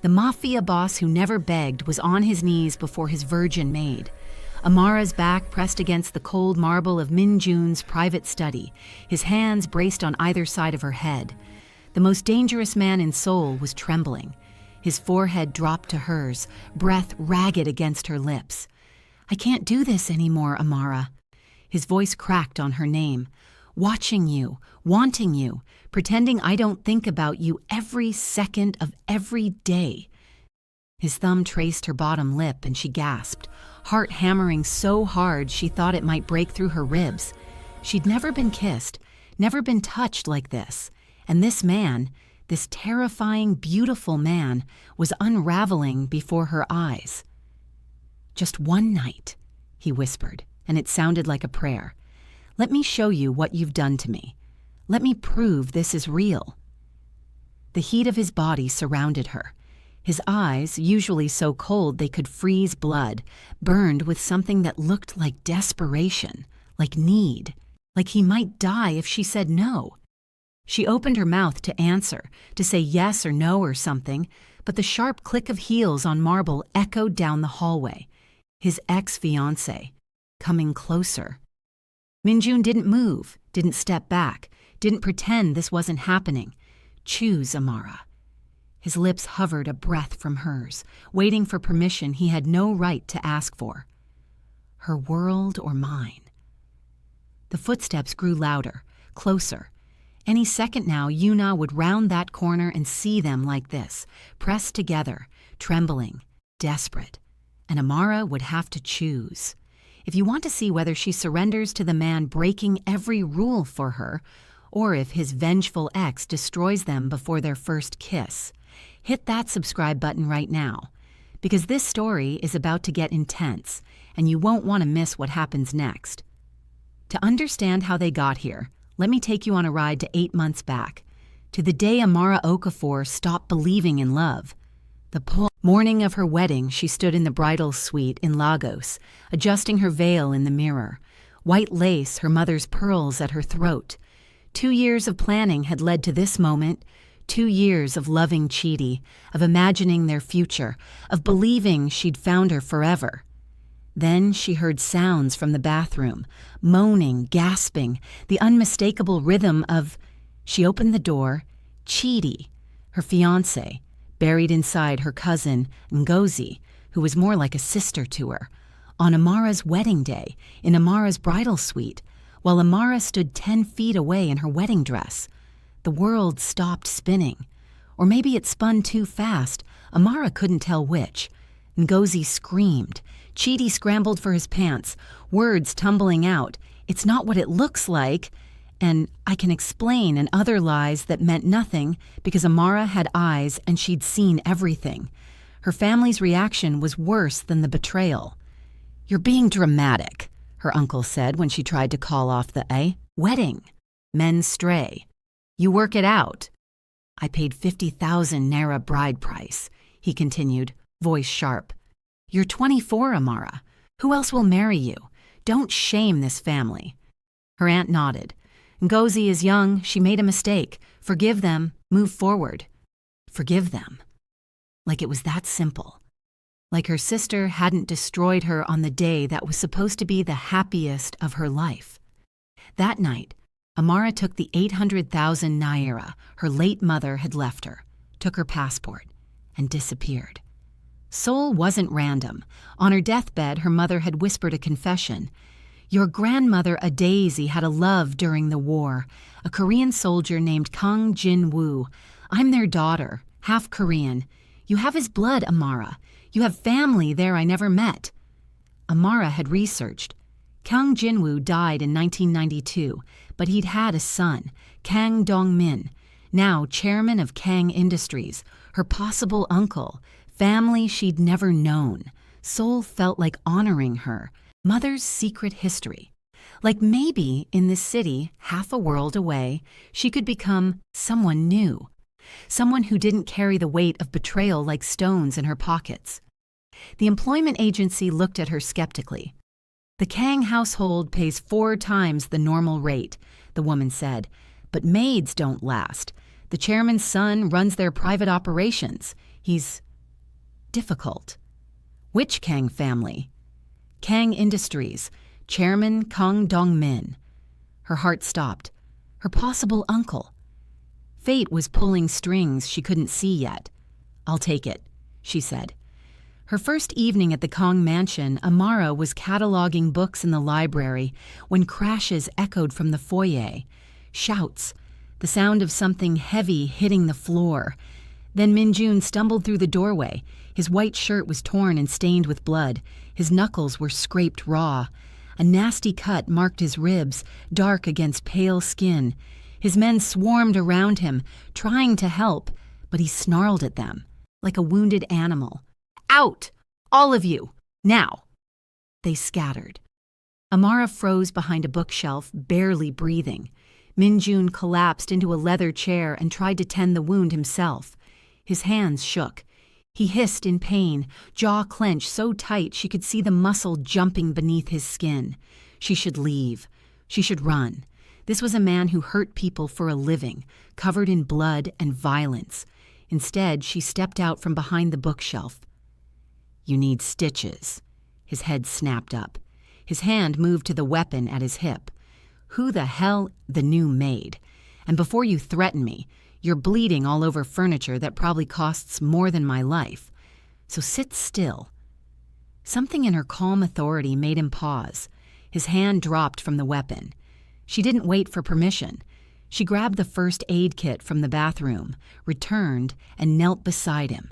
The Mafia boss who never begged was on his knees before his virgin Maid. Amara's back pressed against the cold marble of Min Jun's private study, his hands braced on either side of her head. The most dangerous man in Seoul was trembling. His forehead dropped to hers, breath ragged against her lips. "I can't do this anymore, Amara." His voice cracked on her name. "Watching you, wanting you, pretending I don't think about you every second of every day." His thumb traced her bottom lip and she gasped, heart hammering so hard she thought it might break through her ribs. She'd never been kissed, never been touched like this, and this man, this terrifying, beautiful man, was unraveling before her eyes. "Just one night," he whispered, and it sounded like a prayer. "Let me show you what you've done to me. Let me prove this is real." The heat of his body surrounded her. His eyes, usually so cold they could freeze blood, burned with something that looked like desperation, like need, like he might die if she said no. She opened her mouth to answer, to say yes or no or something, but the sharp click of heels on marble echoed down the hallway. His ex-fiancé, coming closer. Minjun didn't move, didn't step back, didn't pretend this wasn't happening. "Choose, Amara." His lips hovered a breath from hers, waiting for permission he had no right to ask for. Her world or mine? The footsteps grew louder, closer. Any second now, Yuna would round that corner and see them like this, pressed together, trembling, desperate. And Amara would have to choose. If you want to see whether she surrenders to the man breaking every rule for her, or if his vengeful ex destroys them before their first kiss, hit that subscribe button right now, because this story is about to get intense, and you won't want to miss what happens next. To understand how they got here, let me take you on a ride to 8 months back, to the day Amara Okafor stopped believing in love. The morning of her wedding, she stood in the bridal suite in Lagos, adjusting her veil in the mirror, white lace, her mother's pearls at her throat. 2 years of planning had led to this moment, 2 years of loving Chidi, of imagining their future, of believing she'd found her forever. Then she heard sounds from the bathroom, moaning, gasping, the unmistakable rhythm of... She opened the door. Chidi, her fiancé, buried inside her cousin, Ngozi, who was more like a sister to her, on Amara's wedding day, in Amara's bridal suite, while Amara stood 10 feet away in her wedding dress. The world stopped spinning. Or maybe it spun too fast. Amara couldn't tell which. Ngozi screamed. Chidi scrambled for his pants, words tumbling out. "It's not what it looks like," and "I can explain," and other lies that meant nothing because Amara had eyes and she'd seen everything. Her family's reaction was worse than the betrayal. "You're being dramatic," her uncle said when she tried to call off the wedding. "Men stray. You work it out." "I paid 50,000 naira bride price," he continued, voice sharp. "You're 24, Amara. Who else will marry you? Don't shame this family." Her aunt nodded. "Ngozi is young. She made a mistake. Forgive them. Move forward." Forgive them. Like it was that simple. Like her sister hadn't destroyed her on the day that was supposed to be the happiest of her life. That night, Amara took the 800,000 naira her late mother had left her, took her passport, and disappeared. Seoul wasn't random. On her deathbed, her mother had whispered a confession. "Your grandmother Adaisy had a love during the war, a Korean soldier named Kang Jin-woo. I'm their daughter, half Korean. You have his blood, Amara. You have family there I never met." Amara had researched. Kang Jin-woo died in 1992, but he'd had a son, Kang Dong-min, now chairman of Kang Industries, her possible uncle, family she'd never known. Seoul felt like honoring her, mother's secret history. Like maybe in this city, half a world away, she could become someone new. Someone who didn't carry the weight of betrayal like stones in her pockets. The employment agency looked at her skeptically. "The Kang household pays 4 times the normal rate," the woman said, "but maids don't last. The chairman's son runs their private operations. He's difficult. Which Kang family? Kang Industries, Chairman Kang Dong-min. Her heart stopped. Her possible uncle. Fate was pulling strings she couldn't see yet. "I'll take it," she said. Her first evening at the Kang mansion, Amara was cataloging books in the library when crashes echoed from the foyer. Shouts, the sound of something heavy hitting the floor. Then Min-jun stumbled through the doorway. His white shirt was torn and stained with blood. His knuckles were scraped raw. A nasty cut marked his ribs, dark against pale skin. His men swarmed around him, trying to help, but he snarled at them, like a wounded animal. "Out! All of you! Now!" They scattered. Amara froze behind a bookshelf, barely breathing. Min-jun collapsed into a leather chair and tried to tend the wound himself. His hands shook. He hissed in pain, jaw clenched so tight she could see the muscle jumping beneath his skin. She should leave. She should run. This was a man who hurt people for a living, covered in blood and violence. Instead, she stepped out from behind the bookshelf. "You need stitches." His head snapped up. His hand moved to the weapon at his hip. "Who the hell?" "The new maid. And before you threaten me, you're bleeding all over furniture that probably costs more than my life. So sit still." Something in her calm authority made him pause. His hand dropped from the weapon. She didn't wait for permission. She grabbed the first aid kit from the bathroom, returned, and knelt beside him.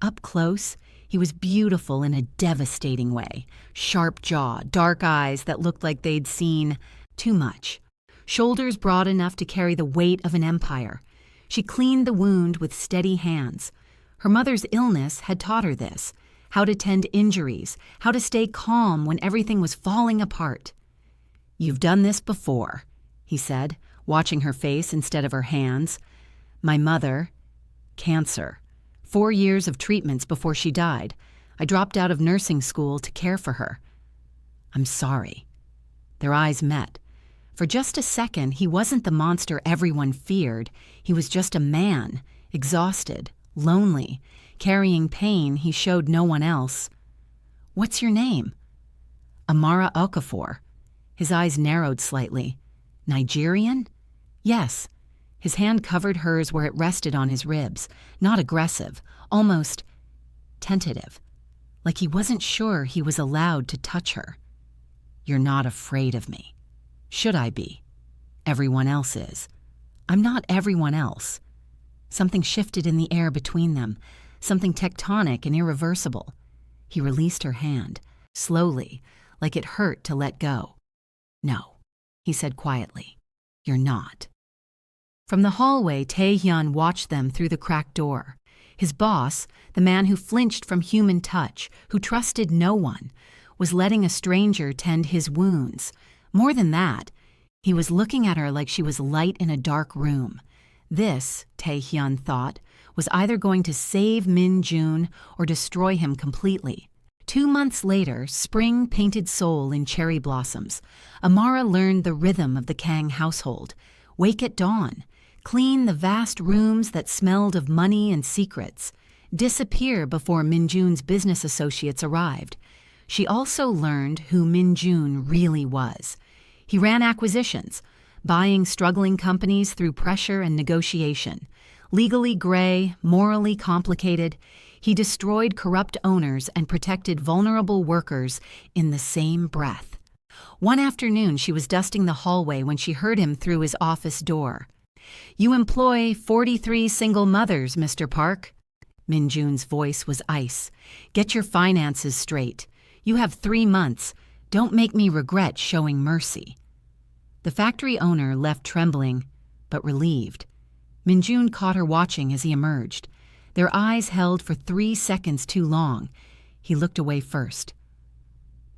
Up close, he was beautiful in a devastating way. Sharp jaw, dark eyes that looked like they'd seen too much. Shoulders broad enough to carry the weight of an empire. She cleaned the wound with steady hands. Her mother's illness had taught her this, how to tend injuries, how to stay calm when everything was falling apart. "You've done this before," he said, watching her face instead of her hands. "My mother, cancer. 4 years of treatments before she died. I dropped out of nursing school to care for her." "I'm sorry." Their eyes met. For just a second, he wasn't the monster everyone feared. He was just a man, exhausted, lonely, carrying pain he showed no one else. "What's your name?" "Amara Okafor." His eyes narrowed slightly. "Nigerian?" "Yes." His hand covered hers where it rested on his ribs, not aggressive, almost tentative, like he wasn't sure he was allowed to touch her. "You're not afraid of me." "Should I be? Everyone else is." "I'm not everyone else." Something shifted in the air between them, something tectonic and irreversible. He released her hand, slowly, like it hurt to let go. "No," he said quietly. "You're not." From the hallway, Tae-hyun watched them through the cracked door. His boss, the man who flinched from human touch, who trusted no one, was letting a stranger tend his wounds. More than that, he was looking at her like she was light in a dark room. This, Tae-hyun thought, was either going to save Min-jun or destroy him completely. 2 months later, spring painted Seoul in cherry blossoms. Amara learned the rhythm of the Kang household. Wake at dawn. Clean the vast rooms that smelled of money and secrets. Disappear before Min-jun's business associates arrived. She also learned who Min-jun really was. He ran acquisitions, buying struggling companies through pressure and negotiation. Legally gray, morally complicated, he destroyed corrupt owners and protected vulnerable workers in the same breath. One afternoon, she was dusting the hallway when she heard him through his office door. "You employ 43 single mothers, Mr. Park." Min-jun's voice was ice. "Get your finances straight. You have 3 months. Don't make me regret showing mercy." The factory owner left trembling, but relieved. Min-jun caught her watching as he emerged. Their eyes held for 3 seconds too long. He looked away first.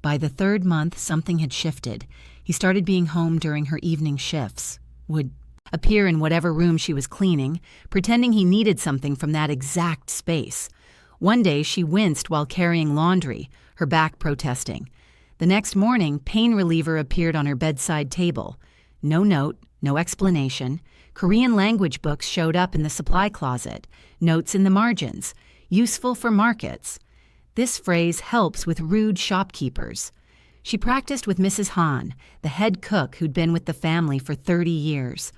By the 3rd month, something had shifted. He started being home during her evening shifts, would appear in whatever room she was cleaning, pretending he needed something from that exact space. One day, she winced while carrying laundry, her back protesting. The next morning, pain reliever appeared on her bedside table. No note, no explanation. Korean language books showed up in the supply closet, notes in the margins, useful for markets. This phrase helps with rude shopkeepers. She practiced with Mrs. Han, the head cook who'd been with the family for 30 years.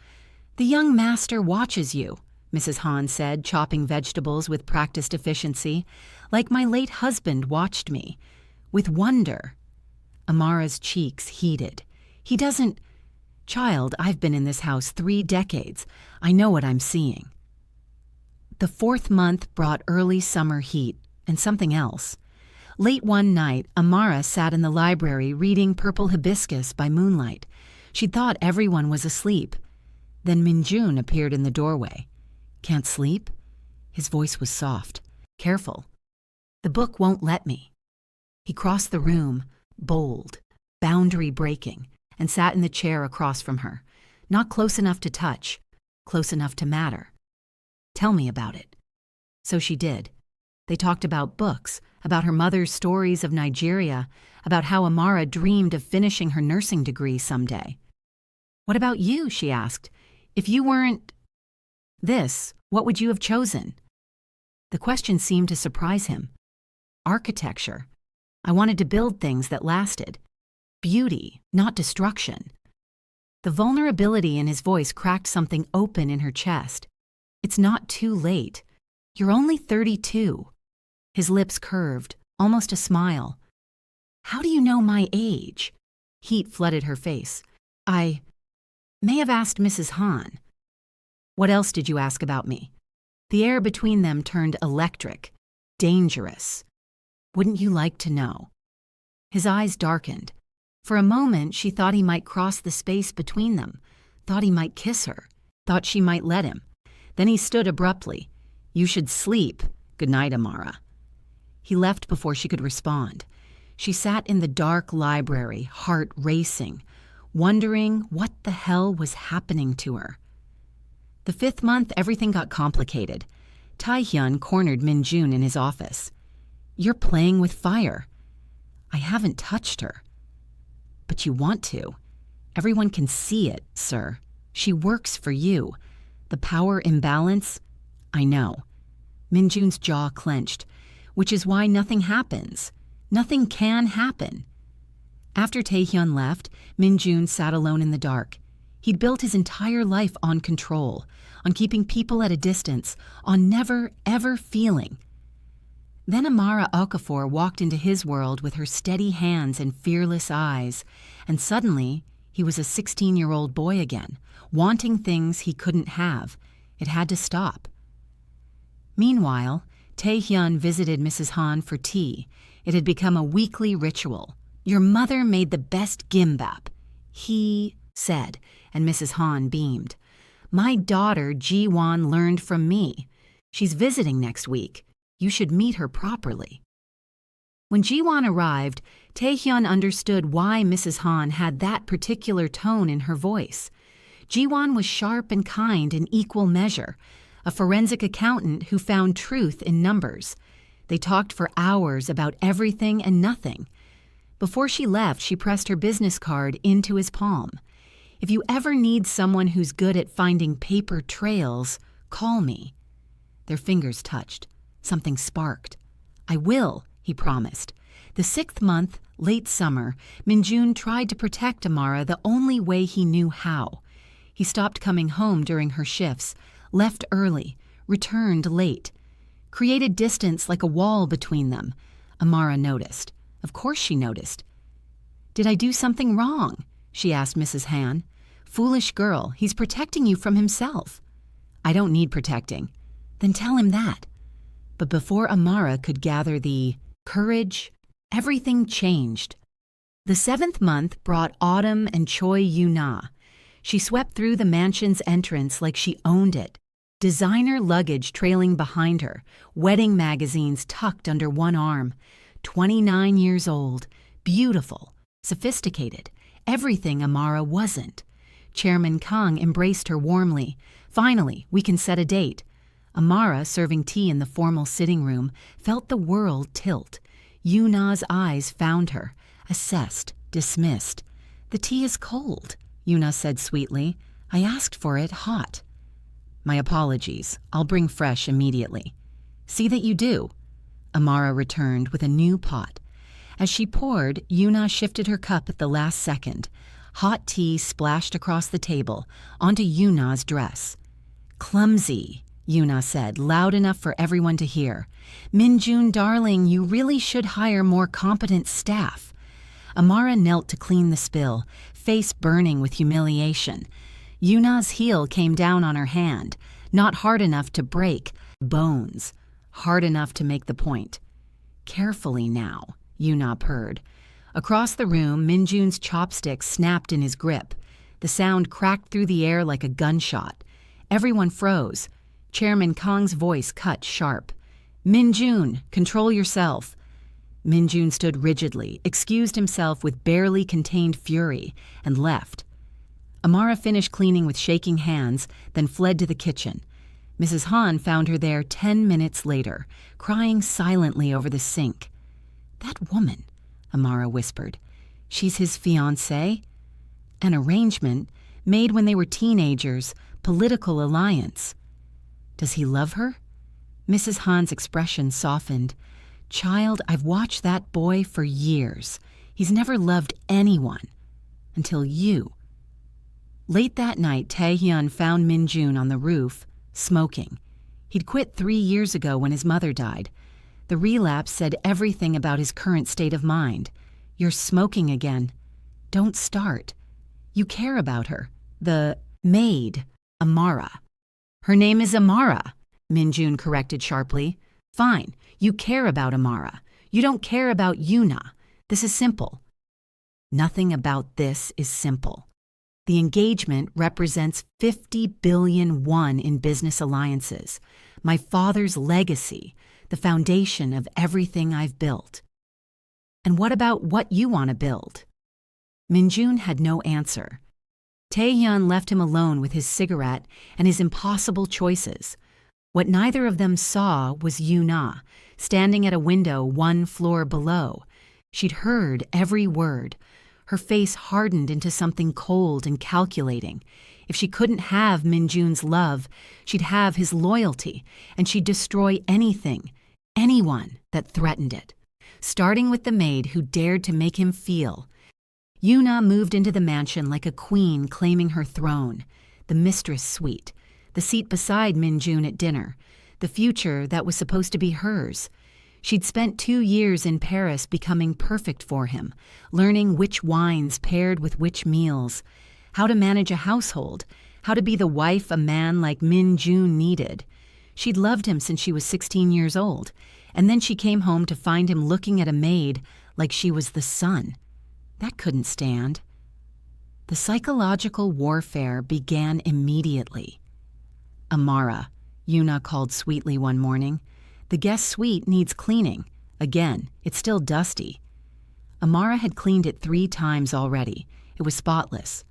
"The young master watches you," Mrs. Han said, chopping vegetables with practiced efficiency, "like my late husband watched me. With wonder." Amara's cheeks heated. "He doesn't—" "Child, I've been in this house 3 decades. I know what I'm seeing." The 4th month brought early summer heat and something else. Late one night, Amara sat in the library reading Purple Hibiscus by moonlight. She'd thought everyone was asleep. Then Minjun appeared in the doorway. "Can't sleep?" His voice was soft. "Careful. The book won't let me." He crossed the room, bold, boundary breaking, and sat in the chair across from her. Not close enough to touch, close enough to matter. "Tell me about it." So she did. They talked about books, about her mother's stories of Nigeria, about how Amara dreamed of finishing her nursing degree someday. "What about you?" she asked. "If you weren't this, what would you have chosen?" The question seemed to surprise him. "Architecture. I wanted to build things that lasted. Beauty, not destruction." The vulnerability in his voice cracked something open in her chest. "It's not too late. You're only 32. His lips curved, almost a smile. "How do you know my age?" Heat flooded her face. "I may have asked Mrs. Han." "What else did you ask about me?" The air between them turned electric, dangerous. "Wouldn't you like to know?" His eyes darkened. For a moment, she thought he might cross the space between them, thought he might kiss her, thought she might let him. Then he stood abruptly. "You should sleep. Good night, Amara." He left before she could respond. She sat in the dark library, heart racing, wondering what the hell was happening to her. The 5th month, everything got complicated. Taehyun cornered Minjun in his office. "You're playing with fire." "I haven't touched her." "But you want to. Everyone can see it, sir. She works for you. The power imbalance—" "I know." Minjun's jaw clenched. "Which is why nothing happens. Nothing can happen." After Taehyun left, Minjun sat alone in the dark. He'd built his entire life on control, on keeping people at a distance, on never, ever feeling. Then Amara Okafor walked into his world with her steady hands and fearless eyes, and suddenly he was a 16-year-old boy again, wanting things he couldn't have. It had to stop. Meanwhile, Taehyun visited Mrs. Han for tea. It had become a weekly ritual. "Your mother made the best gimbap," he said, and Mrs. Han beamed. "My daughter Ji-won learned from me. She's visiting next week. You should meet her properly." When Ji-won arrived, Taehyun understood why Mrs. Han had that particular tone in her voice. Ji-won was sharp and kind in equal measure, a forensic accountant who found truth in numbers. They talked for hours about everything and nothing. Before she left, she pressed her business card into his palm. "If you ever need someone who's good at finding paper trails, call me." Their fingers touched. Something sparked. "I will," he promised. The 6th month, late summer, Minjun tried to protect Amara the only way he knew how. He stopped coming home during her shifts, left early, returned late. Created distance like a wall between them. Amara noticed. Of course she noticed. "Did I do something wrong?" she asked Mrs. Han. "Foolish girl, he's protecting you from himself." "I don't need protecting." "Then tell him that." But before Amara could gather the courage, everything changed. The 7th month brought autumn and Choi Yu-na. She swept through the mansion's entrance like she owned it. Designer luggage trailing behind her, wedding magazines tucked under one arm. 29 years old, beautiful, sophisticated, everything Amara wasn't. Chairman Kang embraced her warmly. "Finally, we can set a date." Amara, serving tea in the formal sitting room, felt the world tilt. Yuna's eyes found her, assessed, dismissed. "The tea is cold," Yuna said sweetly. "I asked for it hot." "My apologies. I'll bring fresh immediately." "See that you do." Amara returned with a new pot. As she poured, Yuna shifted her cup at the last second. Hot tea splashed across the table, onto Yuna's dress. "Clumsy," Yuna said, loud enough for everyone to hear. "Minjun, darling, you really should hire more competent staff." Amara knelt to clean the spill, face burning with humiliation. Yuna's heel came down on her hand, not hard enough to break bones, hard enough to make the point. "Carefully now," Yuna purred. Across the room, Minjun's chopstick snapped in his grip. The sound cracked through the air like a gunshot. Everyone froze. Chairman Kang's voice cut sharp. "Minjun, control yourself." Minjun stood rigidly, excused himself with barely contained fury, and left. Amara finished cleaning with shaking hands, then fled to the kitchen. Mrs. Han found her there 10 minutes later, crying silently over the sink. "That woman," Amara whispered. "She's his fiancée?" "An arrangement, made when they were teenagers, political alliance." "Does he love her?" Mrs. Han's expression softened. "Child, I've watched that boy for years. He's never loved anyone. Until you." Late that night, Taehyun found Minjun on the roof, smoking. He'd quit 3 years ago when his mother died. The relapse said everything about his current state of mind. "You're smoking again. Don't start. You care about her. The maid, Amara." "Her name is Amara," Minjun corrected sharply. "Fine, you care about Amara. You don't care about Yuna. This is simple." "Nothing about this is simple. The engagement represents 50 billion won in business alliances, my father's legacy, the foundation of everything I've built." "And what about what you want to build?" Minjun had no answer. Taehyun left him alone with his cigarette and his impossible choices. What neither of them saw was Yuna, standing at a window 1 floor below. She'd heard every word. Her face hardened into something cold and calculating. If she couldn't have Minjun's love, she'd have his loyalty, and she'd destroy anything, anyone that threatened it. Starting with the maid who dared to make him feel. Yuna moved into the mansion like a queen claiming her throne. The mistress suite, the seat beside Minjun at dinner, the future that was supposed to be hers. She'd spent 2 years in Paris becoming perfect for him, learning which wines paired with which meals, how to manage a household, how to be the wife a man like Minjun needed. She'd loved him since she was 16 years old, and then she came home to find him looking at a maid like she was the sun. That couldn't stand. The psychological warfare began immediately. "Amara," Yuna called sweetly one morning. "The guest suite needs cleaning. Again, it's still dusty." Amara had cleaned it 3 times already. It was spotless.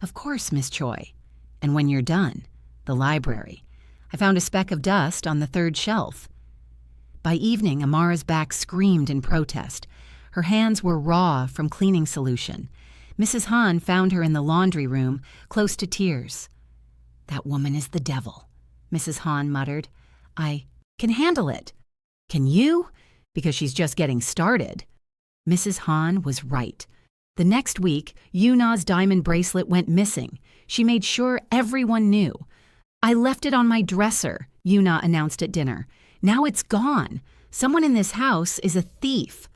"Of course, Miss Choi. And when you're done, the library. I found a speck of dust on the 3rd shelf." By evening, Amara's back screamed in protest. Her hands were raw from cleaning solution. Mrs. Han found her in the laundry room, close to tears. "That woman is the devil," Mrs. Han muttered. "I can handle it." "Can you? Because she's just getting started." Mrs. Han was right. The next week, Yuna's diamond bracelet went missing. She made sure everyone knew. "I left it on my dresser," Yuna announced at dinner. "Now it's gone. Someone in this house is a thief."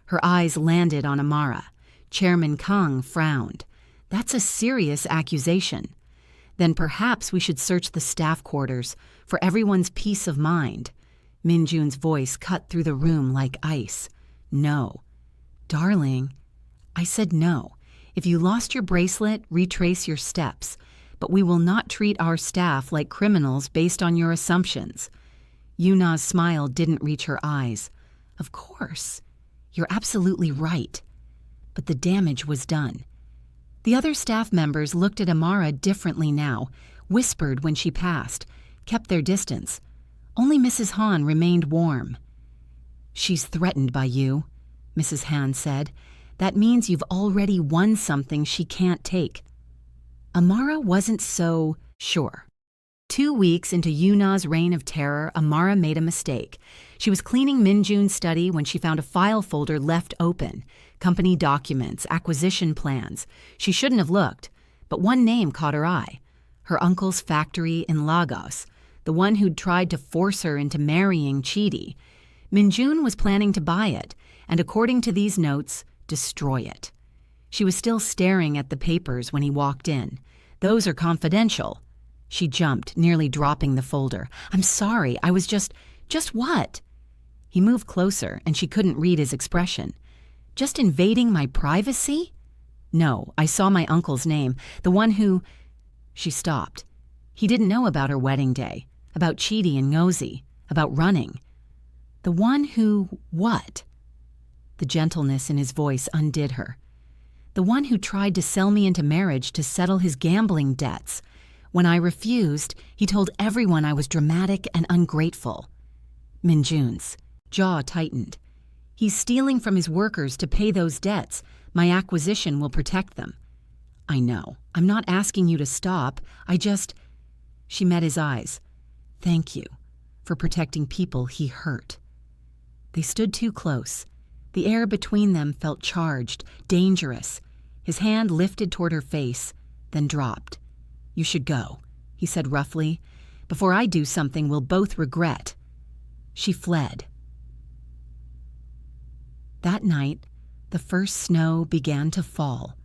Her eyes landed on Amara. Chairman Kang frowned. "That's a serious accusation." "Then perhaps we should search the staff quarters for everyone's peace of mind." Minjun's voice cut through the room like ice. "No." "Darling." "I said no. If you lost your bracelet, retrace your steps. But we will not treat our staff like criminals based on your assumptions." Yuna's smile didn't reach her eyes. "Of course. You're absolutely right." But the damage was done. The other staff members looked at Amara differently now, whispered when she passed, kept their distance. Only Mrs. Han remained warm. "She's threatened by you," Mrs. Han said. "That means you've already won something she can't take." Amara wasn't so sure. 2 weeks into Yuna's reign of terror, Amara made a mistake. She was cleaning Minjun's study when she found a file folder left open. Company documents, acquisition plans. She shouldn't have looked, but one name caught her eye. Her uncle's factory in Lagos, the one who'd tried to force her into marrying Chidi. Minjun was planning to buy it, and according to these notes, destroy it. She was still staring at the papers when he walked in. Those are confidential. She jumped, nearly dropping the folder. I'm sorry, I was just what? He moved closer, and she couldn't read his expression. Just invading my privacy? No, I saw my uncle's name, the one who... She stopped. He didn't know about her wedding day, about Chidi and Ngozi, about running. The one who what? The gentleness in his voice undid her. The one who tried to sell me into marriage to settle his gambling debts. When I refused, he told everyone I was dramatic and ungrateful. Minjun's jaw tightened. He's stealing from his workers to pay those debts. My acquisition will protect them. I know. I'm not asking you to stop. She met his eyes. Thank you for protecting people he hurt. They stood too close. The air between them felt charged, dangerous. His hand lifted toward her face, then dropped. You should go, he said roughly. Before I do something we'll both regret. She fled. That night, the first snow began to fall.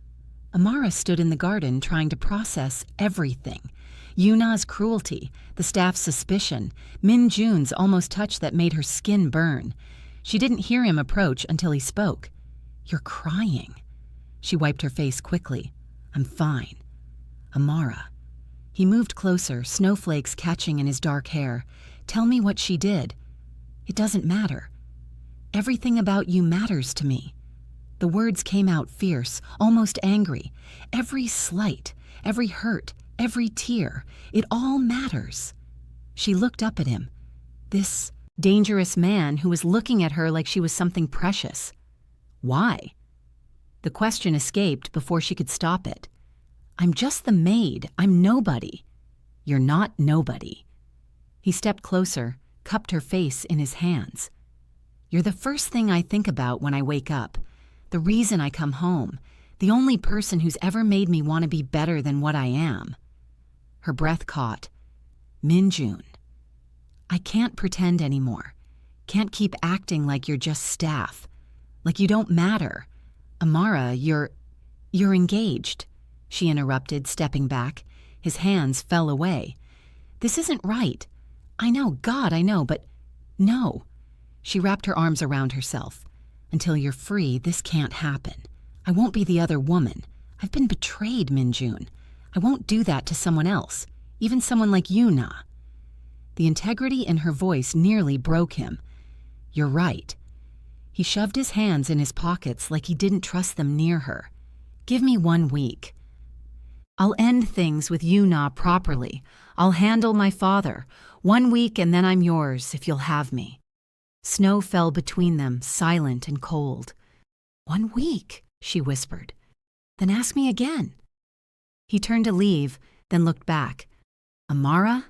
Amara stood in the garden trying to process everything. Yuna's cruelty, the staff's suspicion, Minjun's almost touch that made her skin burn. She didn't hear him approach until he spoke. You're crying. She wiped her face quickly. I'm fine. Amara. He moved closer, snowflakes catching in his dark hair. Tell me what she did. It doesn't matter. Everything about you matters to me. The words came out fierce, almost angry. Every slight, every hurt, every tear, it all matters. She looked up at him. This dangerous man who was looking at her like she was something precious. Why? The question escaped before she could stop it. I'm just the maid. I'm nobody. You're not nobody. He stepped closer, cupped her face in his hands. You're the first thing I think about when I wake up. The reason I come home. The only person who's ever made me want to be better than what I am. Her breath caught. Minjun. I can't pretend anymore. Can't keep acting like you're just staff. Like you don't matter. Amara, you're engaged. She interrupted, stepping back. His hands fell away. This isn't right. I know, God, I know, but no. She wrapped her arms around herself. Until you're free, this can't happen. I won't be the other woman. I've been betrayed, Minjun. I won't do that to someone else, even someone like Yuna. The integrity in her voice nearly broke him. You're right. He shoved his hands in his pockets like he didn't trust them near her. Give me 1 week. I'll end things with Yuna properly. I'll handle my father. 1 week and then I'm yours if you'll have me. Snow fell between them, silent and cold. 1 week, she whispered. Then ask me again. He turned to leave, then looked back. Amara,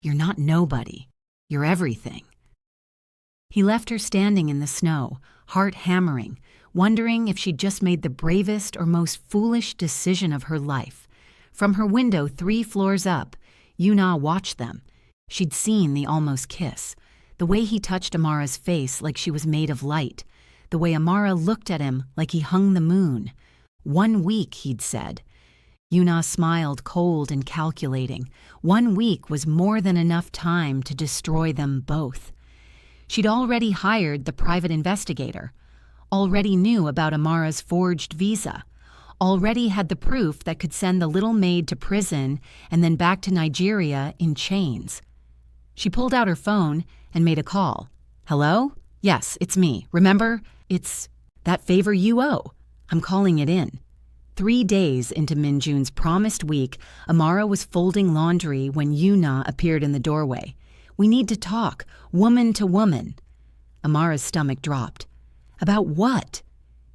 you're not nobody. You're everything. He left her standing in the snow, heart hammering, wondering if she'd just made the bravest or most foolish decision of her life. From her window 3 floors up, Yuna watched them. She'd seen the almost kiss. The way he touched Amara's face like she was made of light. The way Amara looked at him like he hung the moon. 1 week, he'd said. Yuna smiled, cold and calculating. 1 week was more than enough time to destroy them both. She'd already hired the private investigator. Already knew about Amara's forged visa. Already had the proof that could send the little maid to prison and then back to Nigeria in chains. She pulled out her phone and made a call. Hello? Yes, it's me. Remember? It's that favor you owe. I'm calling it in. 3 days into Minjun's promised week, Amara was folding laundry when Yuna appeared in the doorway. We need to talk, woman to woman. Amara's stomach dropped. About what?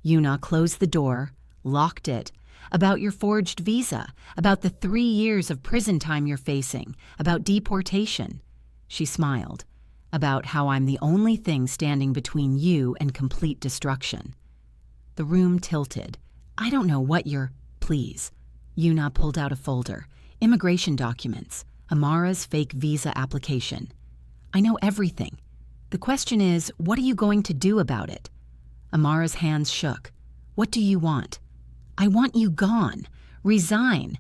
Yuna closed the door, locked it. about your forged visa, about the 3 years of prison time you're facing, about deportation. She smiled. About how I'm the only thing standing between you and complete destruction. The room tilted. I don't know what you're... Please. Yuna pulled out a folder. Immigration documents. Amara's fake visa application. I know everything. The question is, what are you going to do about it? Amara's hands shook. What do you want? I want you gone. Resign.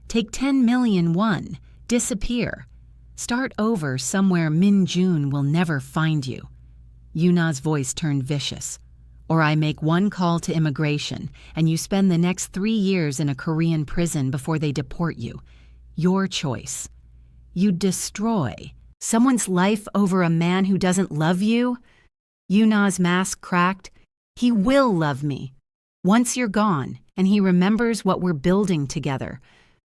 Take 10 million won. Disappear. Start over somewhere Min Jun will never find you. Yuna's voice turned vicious. Or I make one call to immigration, and you spend the next 3 years in a Korean prison before they deport you. Your choice. You destroy someone's life over a man who doesn't love you? Yuna's mask cracked. He will love me. Once you're gone, and he remembers what we're building together.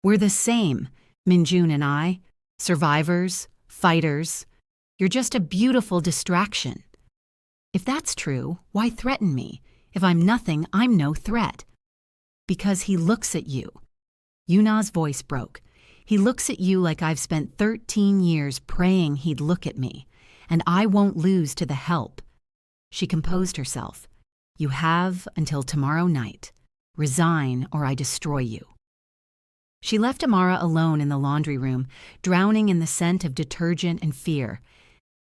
We're the same, Minjun and I. Survivors, fighters. You're just a beautiful distraction. If that's true, why threaten me? If I'm nothing, I'm no threat. Because he looks at you. Yuna's voice broke. He looks at you like I've spent 13 years praying he'd look at me, and I won't lose to the help. She composed herself. You have until tomorrow night. Resign or I destroy you. She left Amara alone in the laundry room, drowning in the scent of detergent and fear.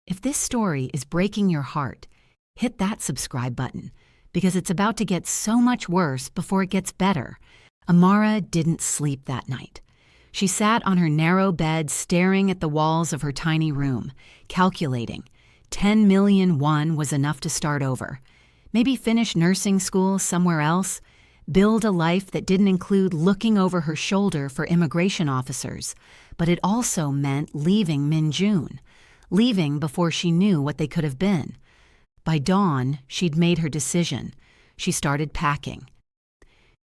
If this story is breaking your heart, hit that subscribe button, because it's about to get so much worse before it gets better. Amara didn't sleep that night. She sat on her narrow bed staring at the walls of her tiny room, calculating. 10 million won was enough to start over. Maybe finish nursing school somewhere else, build a life that didn't include looking over her shoulder for immigration officers, but it also meant leaving Minjun, leaving before she knew what they could have been. By dawn, she'd made her decision. She started packing.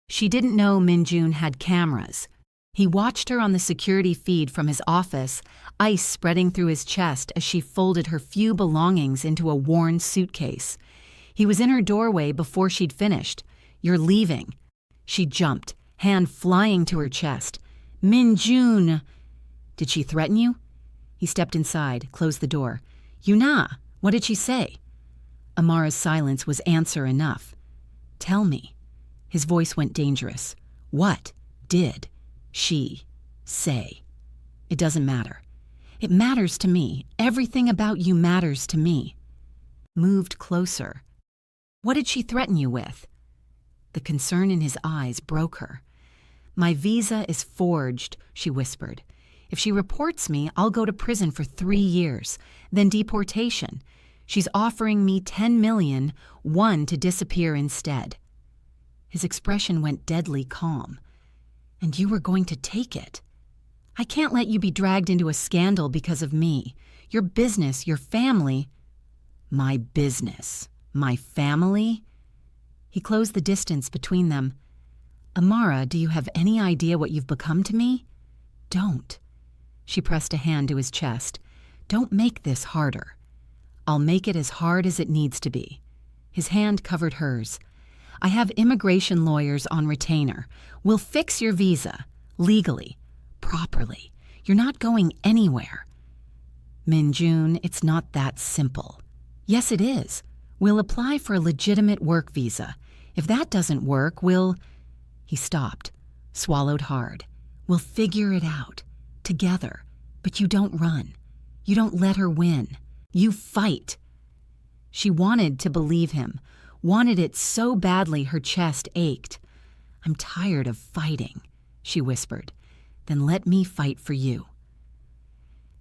She didn't know Minjun had cameras. He watched her on the security feed from his office, ice spreading through his chest as she folded her few belongings into a worn suitcase. He was in her doorway before she'd finished. You're leaving. She jumped, hand flying to her chest. Minjun! Did she threaten you? He stepped inside, closed the door. Yuna, what did she say? Amara's silence was answer enough. Tell me. His voice went dangerous. What did she say? It doesn't matter. It matters to me. Everything about you matters to me. Moved closer. What did she threaten you with? The concern in his eyes broke her. My visa is forged, she whispered. If she reports me, I'll go to prison for 3 years, then deportation. She's offering me 10 million, one to disappear instead. His expression went deadly calm. And you were going to take it. I can't let you be dragged into a scandal because of me. Your business, your family. My business, my family? He closed the distance between them. Amara, do you have any idea what you've become to me? Don't. She pressed a hand to his chest. Don't make this harder. I'll make it as hard as it needs to be. His hand covered hers. I have immigration lawyers on retainer. We'll fix your visa, legally, properly. You're not going anywhere. Minjun, it's not that simple. Yes, it is. We'll apply for a legitimate work visa. If that doesn't work, we'll... He stopped, swallowed hard. We'll figure it out, together. But you don't run. You don't let her win. You fight. She wanted to believe him, wanted it so badly her chest ached. I'm tired of fighting, she whispered. Then let me fight for you.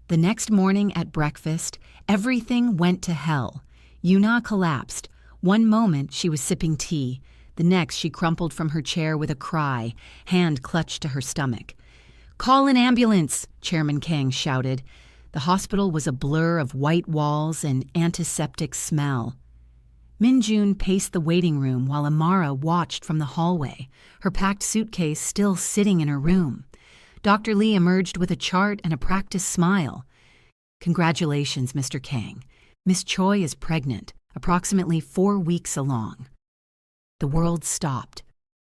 The next morning at breakfast, everything went to hell. Yuna collapsed. One moment she was sipping tea. The next she crumpled from her chair with a cry, hand clutched to her stomach. Call an ambulance, Chairman Kang shouted. The hospital was a blur of white walls and antiseptic smell. Minjun paced the waiting room while Amara watched from the hallway, her packed suitcase still sitting in her room. Dr. Lee emerged with a chart and a practiced smile. Congratulations, Mr. Kang. Miss Choi is pregnant, approximately 4 weeks along. The world stopped.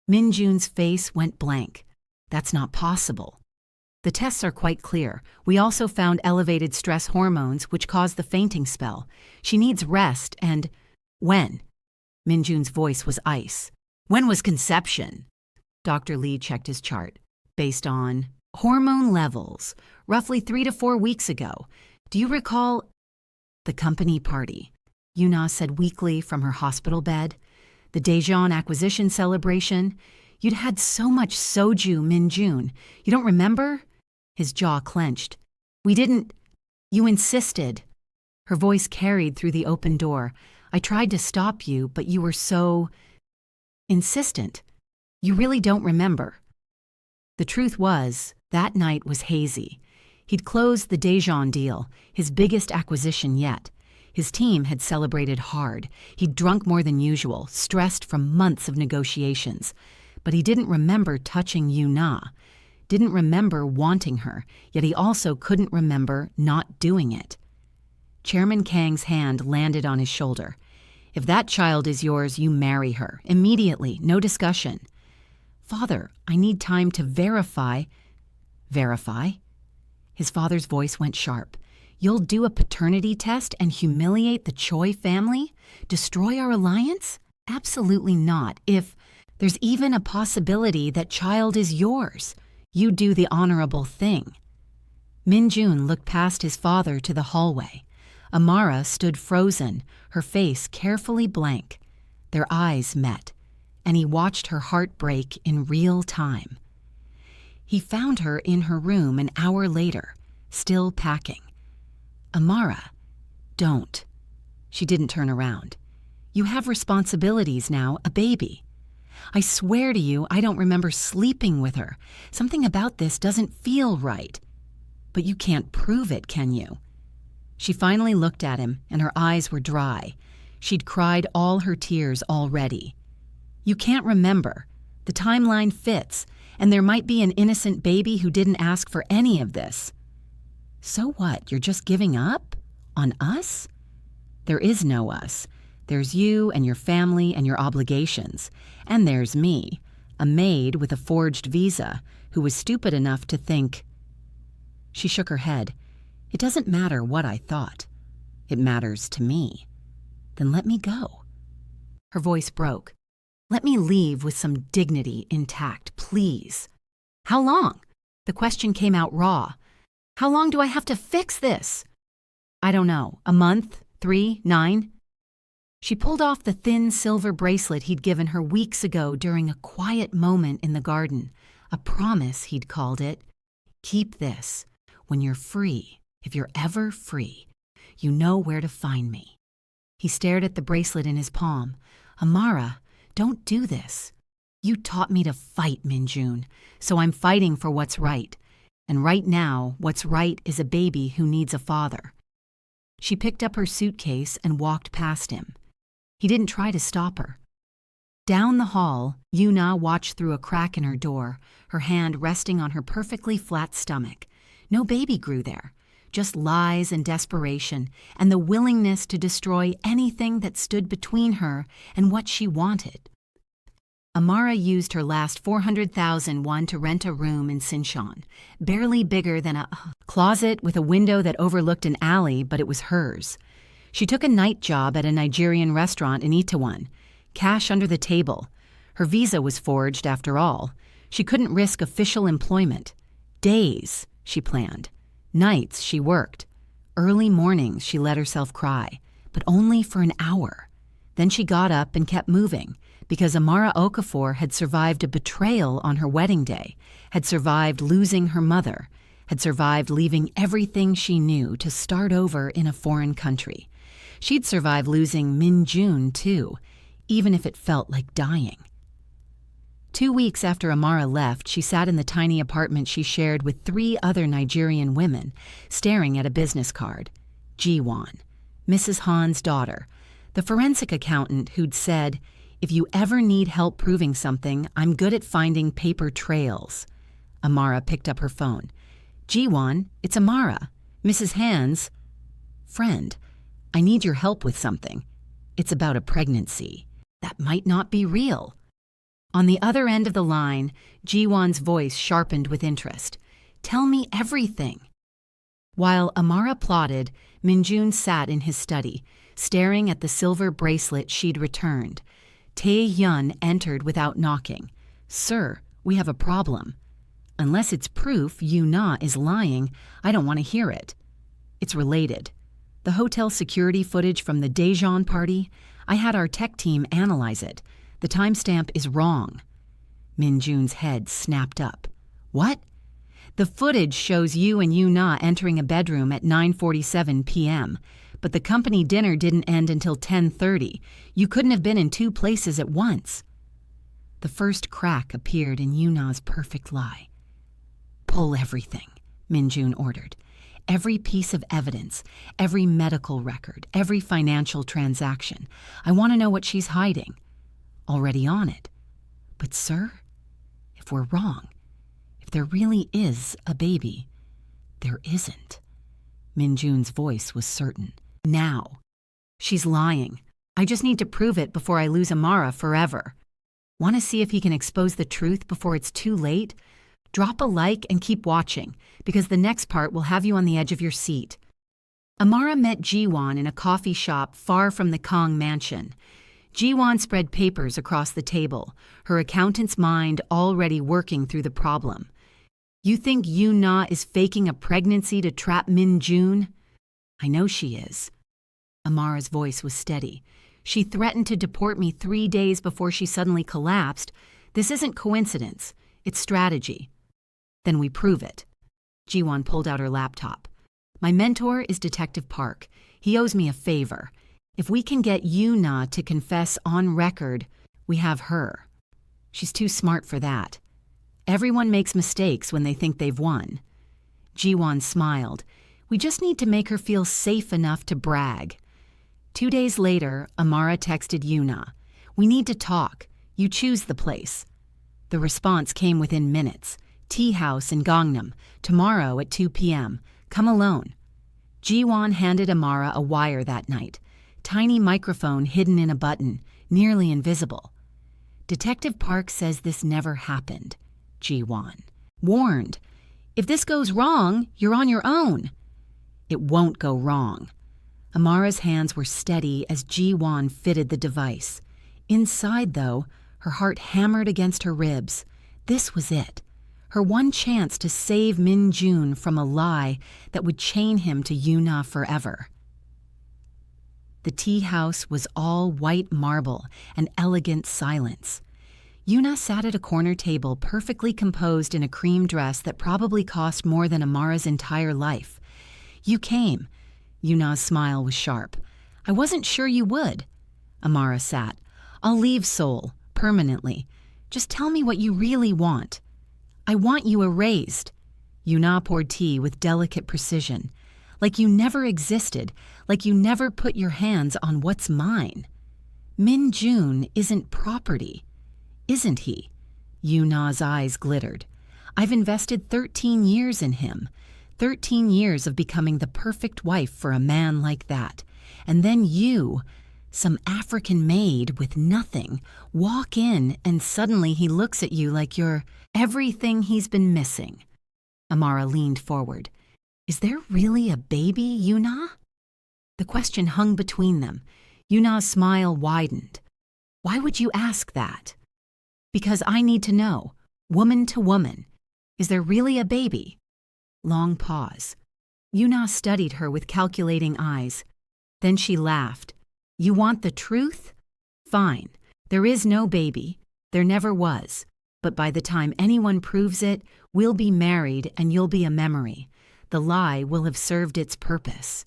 Minjun's face went blank. That's not possible. The tests are quite clear. We also found elevated stress hormones which cause the fainting spell. She needs rest and… When? Minjun's voice was ice. When was conception? Dr. Lee checked his chart. Based on hormone levels, roughly 3 to 4 weeks ago. Do you recall… The company party, Yuna said weakly from her hospital bed. The Daejeon acquisition celebration. You'd had so much soju, Minjun. You don't remember? His jaw clenched. We didn't… You insisted. Her voice carried through the open door. I tried to stop you, but you were so… insistent. You really don't remember. The truth was, that night was hazy. He'd closed the Daejeon deal, his biggest acquisition yet. His team had celebrated hard. He'd drunk more than usual, stressed from months of negotiations. But he didn't remember touching Yuna, didn't remember wanting her, yet he also couldn't remember not doing it. Chairman Kang's hand landed on his shoulder. If that child is yours, you marry her. Immediately, no discussion. Father, I need time to verify. Verify? His father's voice went sharp. You'll do a paternity test and humiliate the Choi family? Destroy our alliance? Absolutely not. If there's even a possibility that child is yours, you do the honorable thing. Minjun looked past his father to the hallway. Amara stood frozen, her face carefully blank. Their eyes met, and he watched her heart break in real time. He found her in her room an hour later, still packing. Amara, don't. She didn't turn around. You have responsibilities now, a baby. I swear to you, I don't remember sleeping with her. Something about this doesn't feel right. But you can't prove it, can you? She finally looked at him, and her eyes were dry. She'd cried all her tears already. You can't remember. The timeline fits, and there might be an innocent baby who didn't ask for any of this. So what, you're just giving up? On us? There is no us. There's you and your family and your obligations. And there's me, a maid with a forged visa, who was stupid enough to think… She shook her head. It doesn't matter what I thought. It matters to me. Then let me go. Her voice broke. Let me leave with some dignity intact, please. How long? The question came out raw. How long do I have to fix this? I don't know. A month? 3? 9? She pulled off the thin silver bracelet he'd given her weeks ago during a quiet moment in the garden. A promise, he'd called it. Keep this. When you're free, if you're ever free, you know where to find me. He stared at the bracelet in his palm. Amara, don't do this. You taught me to fight, Minjun, so I'm fighting for what's right. And right now, what's right is a baby who needs a father. She picked up her suitcase and walked past him. He didn't try to stop her. Down the hall, Yuna watched through a crack in her door, her hand resting on her perfectly flat stomach. No baby grew there, just lies and desperation, and the willingness to destroy anything that stood between her and what she wanted. Amara used her last 400,000 won to rent a room in Sinchon, barely bigger than a closet with a window that overlooked an alley, but it was hers. She took a night job at a Nigerian restaurant in Itaewon, cash under the table. Her visa was forged after all. She couldn't risk official employment. Days, she planned. Nights, she worked. Early mornings, she let herself cry, but only for an hour. Then she got up and kept moving, because Amara Okafor had survived a betrayal on her wedding day, had survived losing her mother, had survived leaving everything she knew to start over in a foreign country. She'd survived losing Minjun, too, even if it felt like dying. 2 weeks after Amara left, she sat in the tiny apartment she shared with 3 other Nigerian women, staring at a business card. Jiwon, Mrs. Han's daughter, the forensic accountant who'd said, if you ever need help proving something, I'm good at finding paper trails. Amara picked up her phone. Jiwon, it's Amara, Mrs. Han's friend. I need your help with something. It's about a pregnancy. That might not be real. On the other end of the line, Jiwon's voice sharpened with interest. "Tell me everything." While Amara plotted, Minjun sat in his study, staring at the silver bracelet she'd returned. Tae-hyun entered without knocking. "Sir, we have a problem. Unless it's proof Yu-na is lying, I don't want to hear it." "It's related. The hotel security footage from the Daejeon party, I had our tech team analyze it. The timestamp is wrong." Minjun's head snapped up. "What?" "The footage shows you and Yu-na entering a bedroom at 9:47 p.m., but the company dinner didn't end until 10:30. You couldn't have been in two places at once." The first crack appeared in Yu-na's perfect lie. "Pull everything," Minjun ordered. "Every piece of evidence, every medical record, every financial transaction. I want to know what she's hiding." "Already on it." "But sir, if we're wrong, if there really is a baby." "There isn't." Minjun's voice was certain. "Now. She's lying. I just need to prove it before I lose Amara forever. Want to see if he can expose the truth before it's too late? Drop a like and keep watching, because the next part will have you on the edge of your seat." Amara met Jiwon in a coffee shop far from the Kong mansion. Jiwon spread papers across the table, her accountant's mind already working through the problem. "You think Yu-na is faking a pregnancy to trap Min-jun?" "I know she is." Amara's voice was steady. "She threatened to deport me 3 days before she suddenly collapsed. This isn't coincidence. It's strategy." "Then we prove it." Jiwon pulled out her laptop. "My mentor is Detective Park. He owes me a favor. If we can get Yu-na to confess on record, we have her. She's too smart for that. Everyone makes mistakes when they think they've won." Jiwon smiled. "We just need to make her feel safe enough to brag." 2 days later, Amara texted Yu-na. "We need to talk. You choose the place." The response came within minutes. "Tea house in Gangnam, tomorrow at 2 p.m. Come alone." Jiwon handed Amara a wire that night. Tiny microphone hidden in a button, nearly invisible. "Detective Park says this never happened." Jiwon warned. "If this goes wrong, you're on your own." "It won't go wrong." Amara's hands were steady as Jiwon fitted the device. Inside, though, her heart hammered against her ribs. This was it. Her one chance to save Min-jun from a lie that would chain him to Yu-na forever. The tea house was all white marble and elegant silence. Yu-na sat at a corner table perfectly composed in a cream dress that probably cost more than Amara's entire life. "You came." Yu-na's smile was sharp. "I wasn't sure you would." Amara sat. "I'll leave Seoul, permanently. Just tell me what you really want." "I want you erased." Yu-na poured tea with delicate precision. "Like you never existed, like you never put your hands on what's mine." "Min-jun isn't property, isn't he?" Yu-na's eyes glittered. "I've invested 13 years in him. 13 years of becoming the perfect wife for a man like that. And then you, some African maid with nothing, walk in and suddenly he looks at you like you're everything he's been missing." Amara leaned forward. "Is there really a baby, Yu-na?" The question hung between them. Yu-na's smile widened. "Why would you ask that?" "Because I need to know, woman to woman. Is there really a baby?" Long pause. Yu-na studied her with calculating eyes. Then she laughed. "You want the truth? Fine. There is no baby. There never was. But by the time anyone proves it, we'll be married and you'll be a memory. The lie will have served its purpose."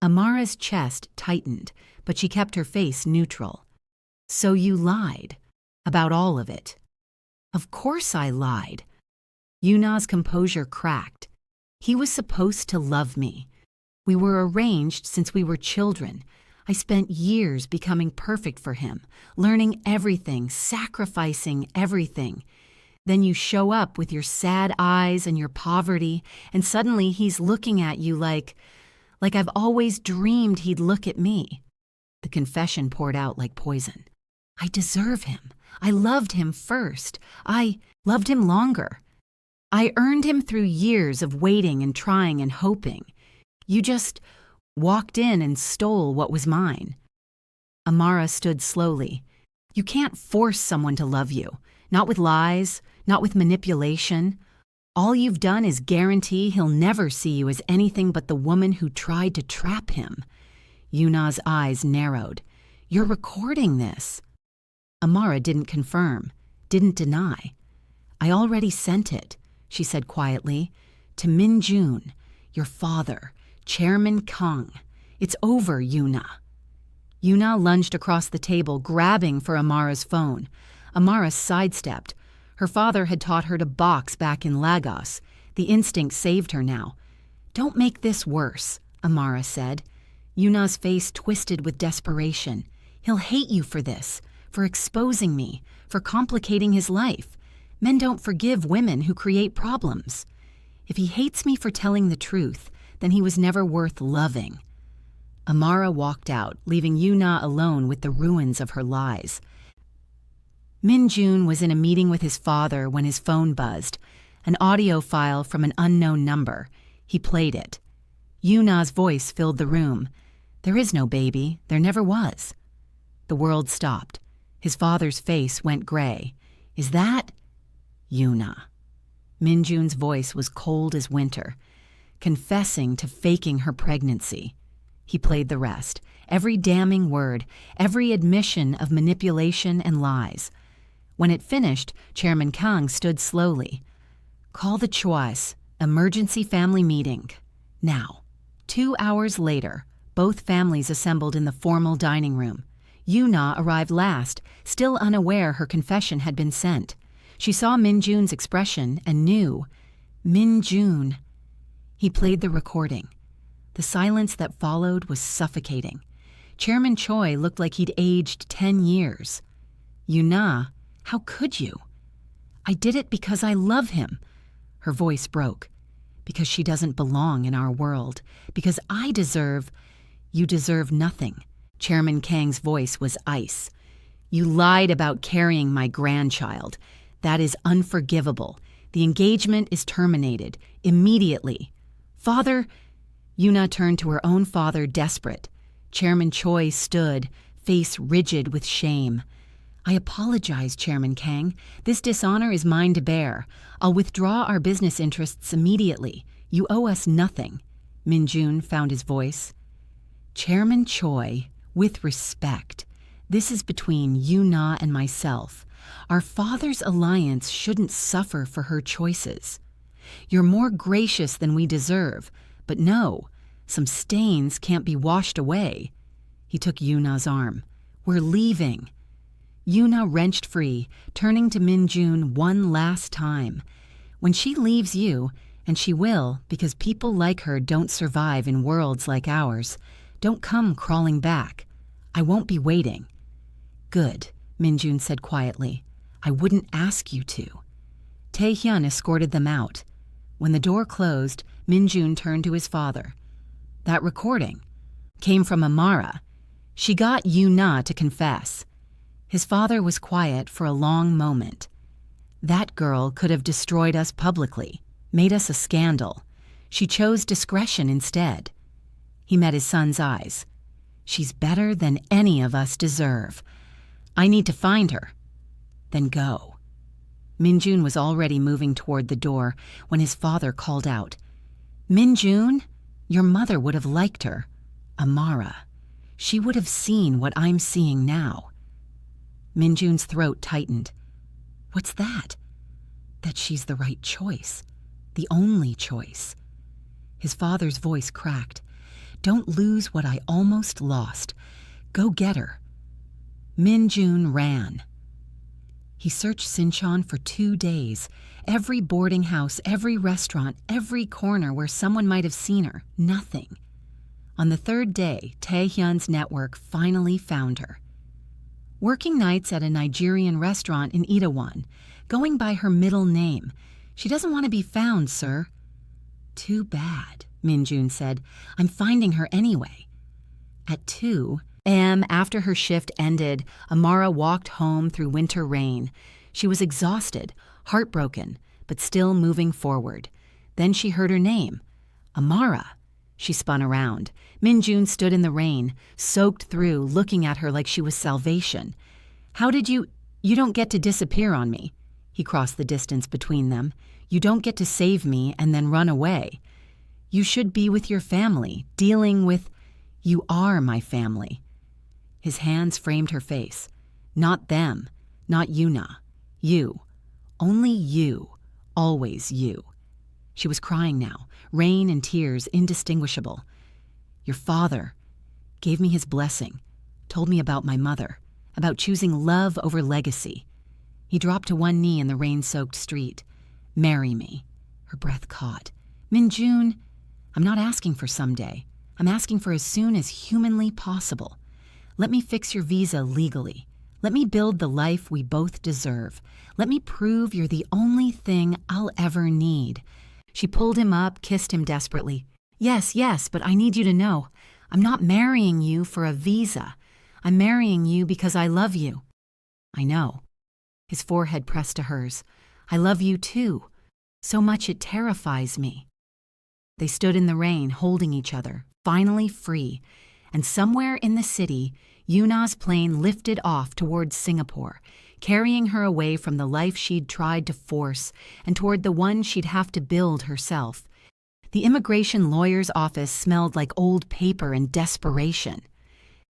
Amara's chest tightened, but she kept her face neutral. "So you lied? About all of it?" "Of course I lied." Yu-na's composure cracked. "He was supposed to love me. We were arranged since we were children. I spent years becoming perfect for him, learning everything, sacrificing everything. Then you show up with your sad eyes and your poverty, and suddenly he's looking at you like I've always dreamed he'd look at me." The confession poured out like poison. I deserve him. I loved him first. I loved him longer. I earned him through years of waiting and trying and hoping. You just walked in and stole what was mine." Amara stood slowly. "You can't force someone to love you. Not with lies, not with manipulation. All you've done is guarantee he'll never see you as anything but the woman who tried to trap him." Yuna's eyes narrowed. "You're recording this." Amara didn't confirm, didn't deny. "I already sent it," she said quietly, "to Min Jun, your father, Chairman Kang. It's over, Yuna." Yuna lunged across the table, grabbing for Amara's phone. Amara sidestepped. Her father had taught her to box back in Lagos. The instinct saved her now. "Don't make this worse," Amara said. Yuna's face twisted with desperation. "He'll hate you for this, for exposing me, for complicating his life. Men don't forgive women who create problems. If he hates me for telling the truth, then he was never worth loving." Amara walked out, leaving Yuna alone with the ruins of her lies. Min Jun was in a meeting with his father when his phone buzzed, an audio file from an unknown number. He played it. Yuna's voice filled the room. "There is no baby. There never was." The world stopped. His father's face went gray. "Is that—" "Yuna." Min Jun's voice was cold as winter, confessing to faking her pregnancy. He played the rest, every damning word, every admission of manipulation and lies. When it finished, Chairman Kang stood slowly. "Call the choice. Emergency family meeting. Now." 2 hours later, both families assembled in the formal dining room. Yuna arrived last, still unaware her confession had been sent. She saw Min Jun's expression and knew. Min Jun. He played the recording. The silence that followed was suffocating. Chairman Choi looked like he'd aged 10 years. "Yuna, how could you?" "I did it because I love him." Her voice broke. "Because she doesn't belong in our world. Because I deserve—" "You deserve nothing." Chairman Kang's voice was ice. "You lied about carrying my grandchild. That is unforgivable. The engagement is terminated. Immediately." "Father—" Yuna turned to her own father, desperate. Chairman Choi stood, face rigid with shame. "I apologize, Chairman Kang. This dishonor is mine to bear. I'll withdraw our business interests immediately. You owe us nothing." Min Jun found his voice. "Chairman Choi, with respect, this is between Yuna and myself. Our father's alliance shouldn't suffer for her choices. You're more gracious than we deserve, but no, some stains can't be washed away." He took Yuna's arm. "We're leaving." Yuna wrenched free, turning to Min Jun one last time. "When she leaves you, and she will because people like her don't survive in worlds like ours, don't come crawling back. I won't be waiting." "Good," Min Jun said quietly. "I wouldn't ask you to." Tae-hyun escorted them out. When the door closed, Min Jun turned to his father. "That recording came from Amara. She got Yuna to confess." His father was quiet for a long moment. "That girl could have destroyed us publicly, made us a scandal. She chose discretion instead." He met his son's eyes. "She's better than any of us deserve. I need to find her." "Then go." Min Jun was already moving toward the door when his father called out. "Min Jun, your mother would have liked her. Amara. She would have seen what I'm seeing now." Min Jun's throat tightened. "What's that?" "That she's the right choice. The only choice." His father's voice cracked. "Don't lose what I almost lost. Go get her." Min Jun ran. He searched Sinchon for 2 days. Every boarding house, every restaurant, every corner where someone might have seen her. Nothing. On the 3rd day, Tae-hyun's network finally found her. Working nights at a Nigerian restaurant in Itaewon, going by her middle name. "She doesn't want to be found, sir." "Too bad," Min Jun said. "I'm finding her anyway." At 2, After her shift ended, Amara walked home through winter rain. She was exhausted, heartbroken, but still moving forward. Then she heard her name. Amara. She spun around. Min-jun stood in the rain, soaked through, looking at her like she was salvation. "How did you don't get to disappear on me." He crossed the distance between them. "You don't get to save me and then run away. You should be with your family, dealing with... You are my family." His hands framed her face. "Not them, not Yuna. You. Only you. Always you." She was crying now, rain and tears indistinguishable. "Your father gave me his blessing, told me about my mother, about choosing love over legacy." He dropped to one knee in the rain-soaked street. "Marry me." Her breath caught. "Min-jun, I'm not asking for someday. I'm asking for as soon as humanly possible. Let me fix your visa legally. Let me build the life we both deserve. Let me prove you're the only thing I'll ever need." She pulled him up, kissed him desperately. Yes, but I need you to know. I'm not marrying you for a visa. I'm marrying you because I love you." "I know." His forehead pressed to hers. "I love you too. So much it terrifies me." They stood in the rain, holding each other, finally free. And somewhere in the city, Yuna's plane lifted off towards Singapore, carrying her away from the life she'd tried to force and toward the one she'd have to build herself. The immigration lawyer's office smelled like old paper and desperation.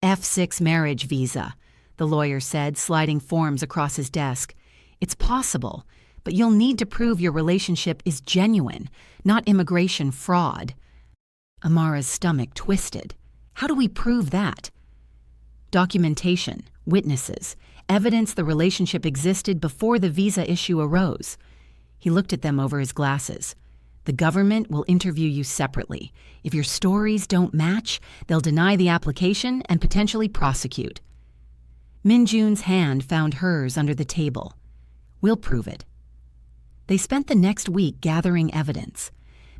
"F6 marriage visa," the lawyer said, sliding forms across his desk. "It's possible, but you'll need to prove your relationship is genuine, not immigration fraud." Amara's stomach twisted. "How do we prove that?" "Documentation, witnesses, evidence the relationship existed before the visa issue arose." He looked at them over his glasses. "The government will interview you separately. If your stories don't match, they'll deny the application and potentially prosecute." Min-jun's hand found hers under the table. "We'll prove it." They spent the next week gathering evidence.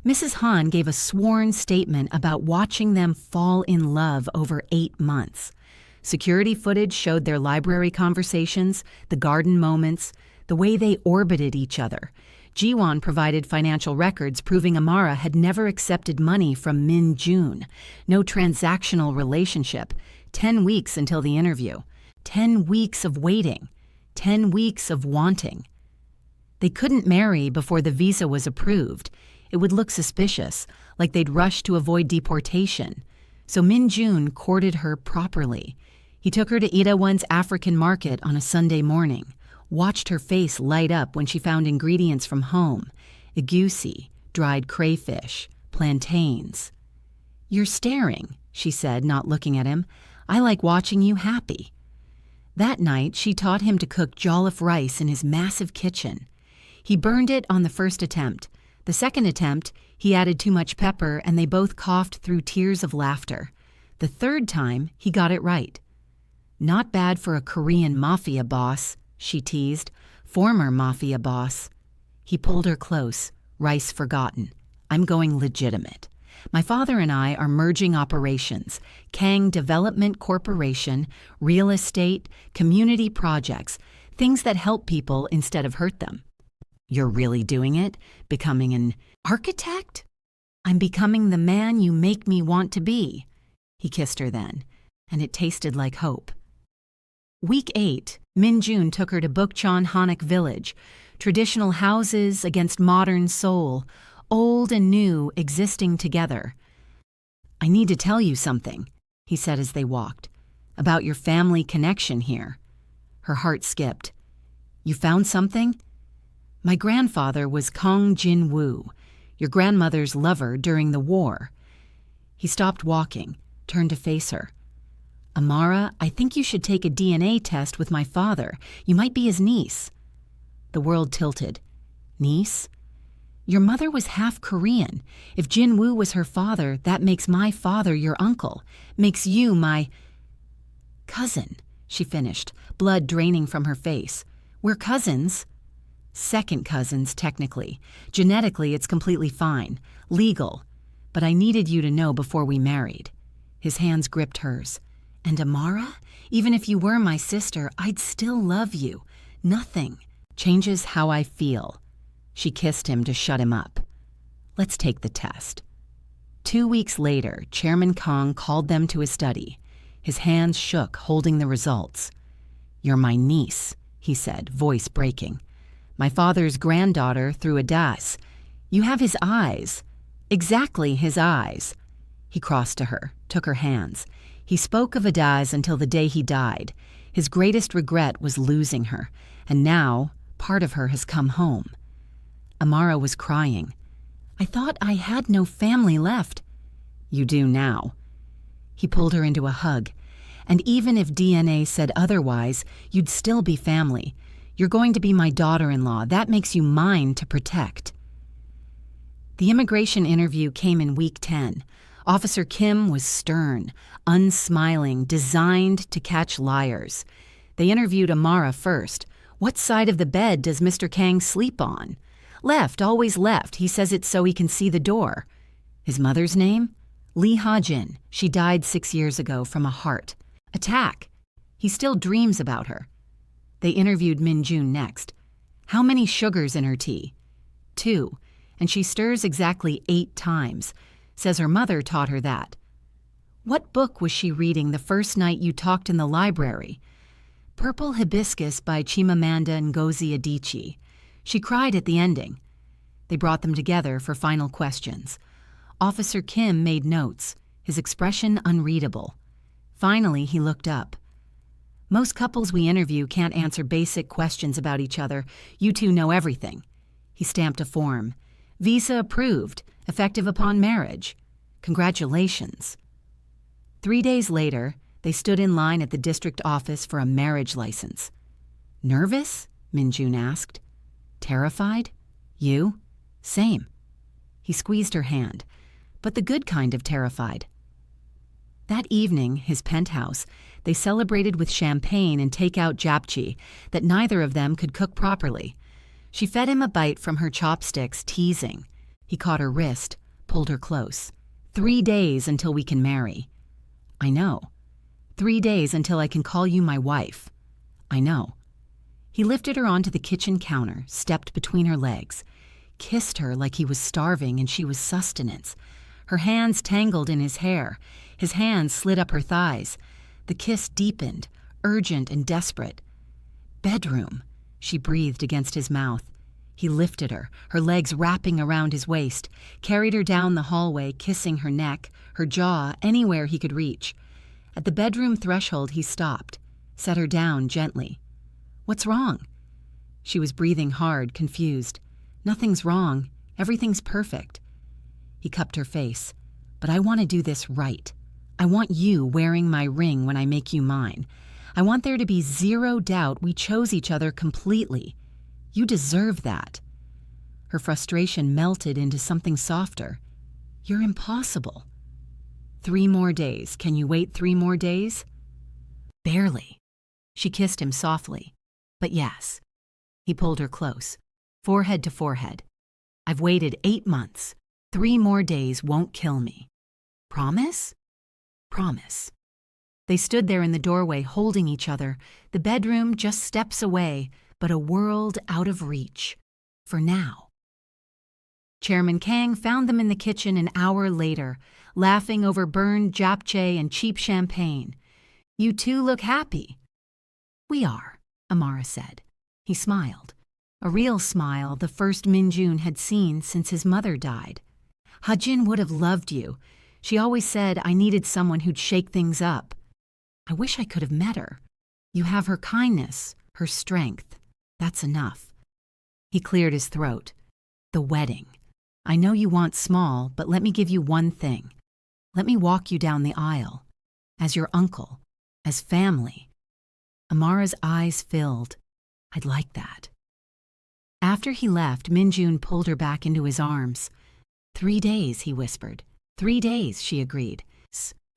Mrs. Han gave a sworn statement about watching them fall in love over 8 months. Security footage showed their library conversations, the garden moments, the way they orbited each other. Jiwon provided financial records proving Amara had never accepted money from Min-jun. No transactional relationship. 10 weeks until the interview. 10 weeks of waiting. 10 weeks of wanting. They couldn't marry before the visa was approved. It would look suspicious, like they'd rushed to avoid deportation. So Min-jun courted her properly. He took her to Itaewon's African market on a Sunday morning, watched her face light up when she found ingredients from home: egusi, dried crayfish, plantains. "You're staring," she said, not looking at him. "I like watching you happy." That night, she taught him to cook jollof rice in his massive kitchen. He burned it on the first attempt. The second attempt, he added too much pepper and they both coughed through tears of laughter. The third time, he got it right. "Not bad for a Korean Mafia boss," she teased. "Former Mafia boss." He pulled her close, rice forgotten. "I'm going legitimate. My father and I are merging operations. Kang Development Corporation, real estate, community projects, things that help people instead of hurt them." "You're really doing it? Becoming an architect?" "I'm becoming the man you make me want to be." He kissed her then, and it tasted like hope. Week 8, Min-jun took her to Bukchon Hanak village. Traditional houses against modern soul, old and new existing together. "I need to tell you something," he said as they walked, "about your family connection here." Her heart skipped. "You found something?" "My grandfather was Kong Jin-woo, your grandmother's lover during the war." He stopped walking, turned to face her. "Amara, I think you should take a DNA test with my father. You might be his niece." The world tilted. "Niece? Your mother was half Korean. If Jin-woo was her father, that makes my father your uncle. Makes you my..." "Cousin," she finished, blood draining from her face. "We're cousins." "Second cousins, technically. Genetically, it's completely fine. Legal. But I needed you to know before we married." His hands gripped hers. And Amara, even if you were my sister, I'd still love you. Nothing changes how I feel. She kissed him to shut him up. Let's take the test. 2 weeks later, Chairman Kong called them to his study. His hands shook, holding the results. You're my niece, he said, voice breaking. My father's granddaughter through a das. You have his eyes. Exactly his eyes. He crossed to her, took her hands. He spoke of Adaz until the day he died. His greatest regret was losing her, and now part of her has come home. Amara was crying. I thought I had no family left. You do now. He pulled her into a hug. And even if DNA said otherwise, you'd still be family. You're going to be my daughter-in-law. That makes you mine to protect. The immigration interview came in week 10. Officer Kim was stern, unsmiling, designed to catch liars. They interviewed Amara first. What side of the bed does Mr. Kang sleep on? Left, always left. He says it's so he can see the door. His mother's name? Lee Ha-jin. She died 6 years ago from a heart attack. He still dreams about her. They interviewed Min-jun next. How many sugars in her tea? 2. And she stirs exactly 8 times. Says her mother taught her that. What book was she reading the first night you talked in the library? Purple Hibiscus by Chimamanda Ngozi Adichie. She cried at the ending. They brought them together for final questions. Officer Kim made notes, his expression unreadable. Finally, he looked up. Most couples we interview can't answer basic questions about each other. You two know everything. He stamped a form. Visa approved, effective upon marriage. Congratulations. 3 days later, they stood in line at the district office for a marriage license. Nervous? Min-jun asked. Terrified? You? Same. He squeezed her hand, but the good kind of terrified. That evening, his penthouse, they celebrated with champagne and take-out japchae that neither of them could cook properly. She fed him a bite from her chopsticks, teasing. He caught her wrist, pulled her close. 3 days until we can marry. I know. 3 days until I can call you my wife. I know. He lifted her onto the kitchen counter, stepped between her legs, kissed her like he was starving and she was sustenance. Her hands tangled in his hair. His hands slid up her thighs. The kiss deepened, urgent and desperate. Bedroom, she breathed against his mouth. He lifted her, her legs wrapping around his waist, carried her down the hallway, kissing her neck, her jaw, anywhere he could reach. At the bedroom threshold, he stopped, set her down gently. What's wrong? She was breathing hard, confused. Nothing's wrong. Everything's perfect. He cupped her face. But I want to do this right. I want you wearing my ring when I make you mine. I want there to be zero doubt we chose each other completely. You deserve that. Her frustration melted into something softer. You're impossible. 3 more days. Can you wait 3 more days? Barely. She kissed him softly. But yes. He pulled her close, forehead to forehead. I've waited 8 months. 3 more days won't kill me. Promise? Promise. They stood there in the doorway holding each other, the bedroom just steps away, but a world out of reach. For now. Chairman Kang found them in the kitchen an hour later, laughing over burned japchae and cheap champagne. You two look happy. We are, Amara said. He smiled. A real smile, the first Min-jun had seen since his mother died. Ha-jin would have loved you. She always said I needed someone who'd shake things up. I wish I could have met her. You have her kindness, her strength. That's enough. He cleared his throat. The wedding. I know you want small, but let me give you one thing. Let me walk you down the aisle. As your uncle. As family. Amara's eyes filled. I'd like that. After he left, Min-jun pulled her back into his arms. 3 days, he whispered. 3 days, she agreed.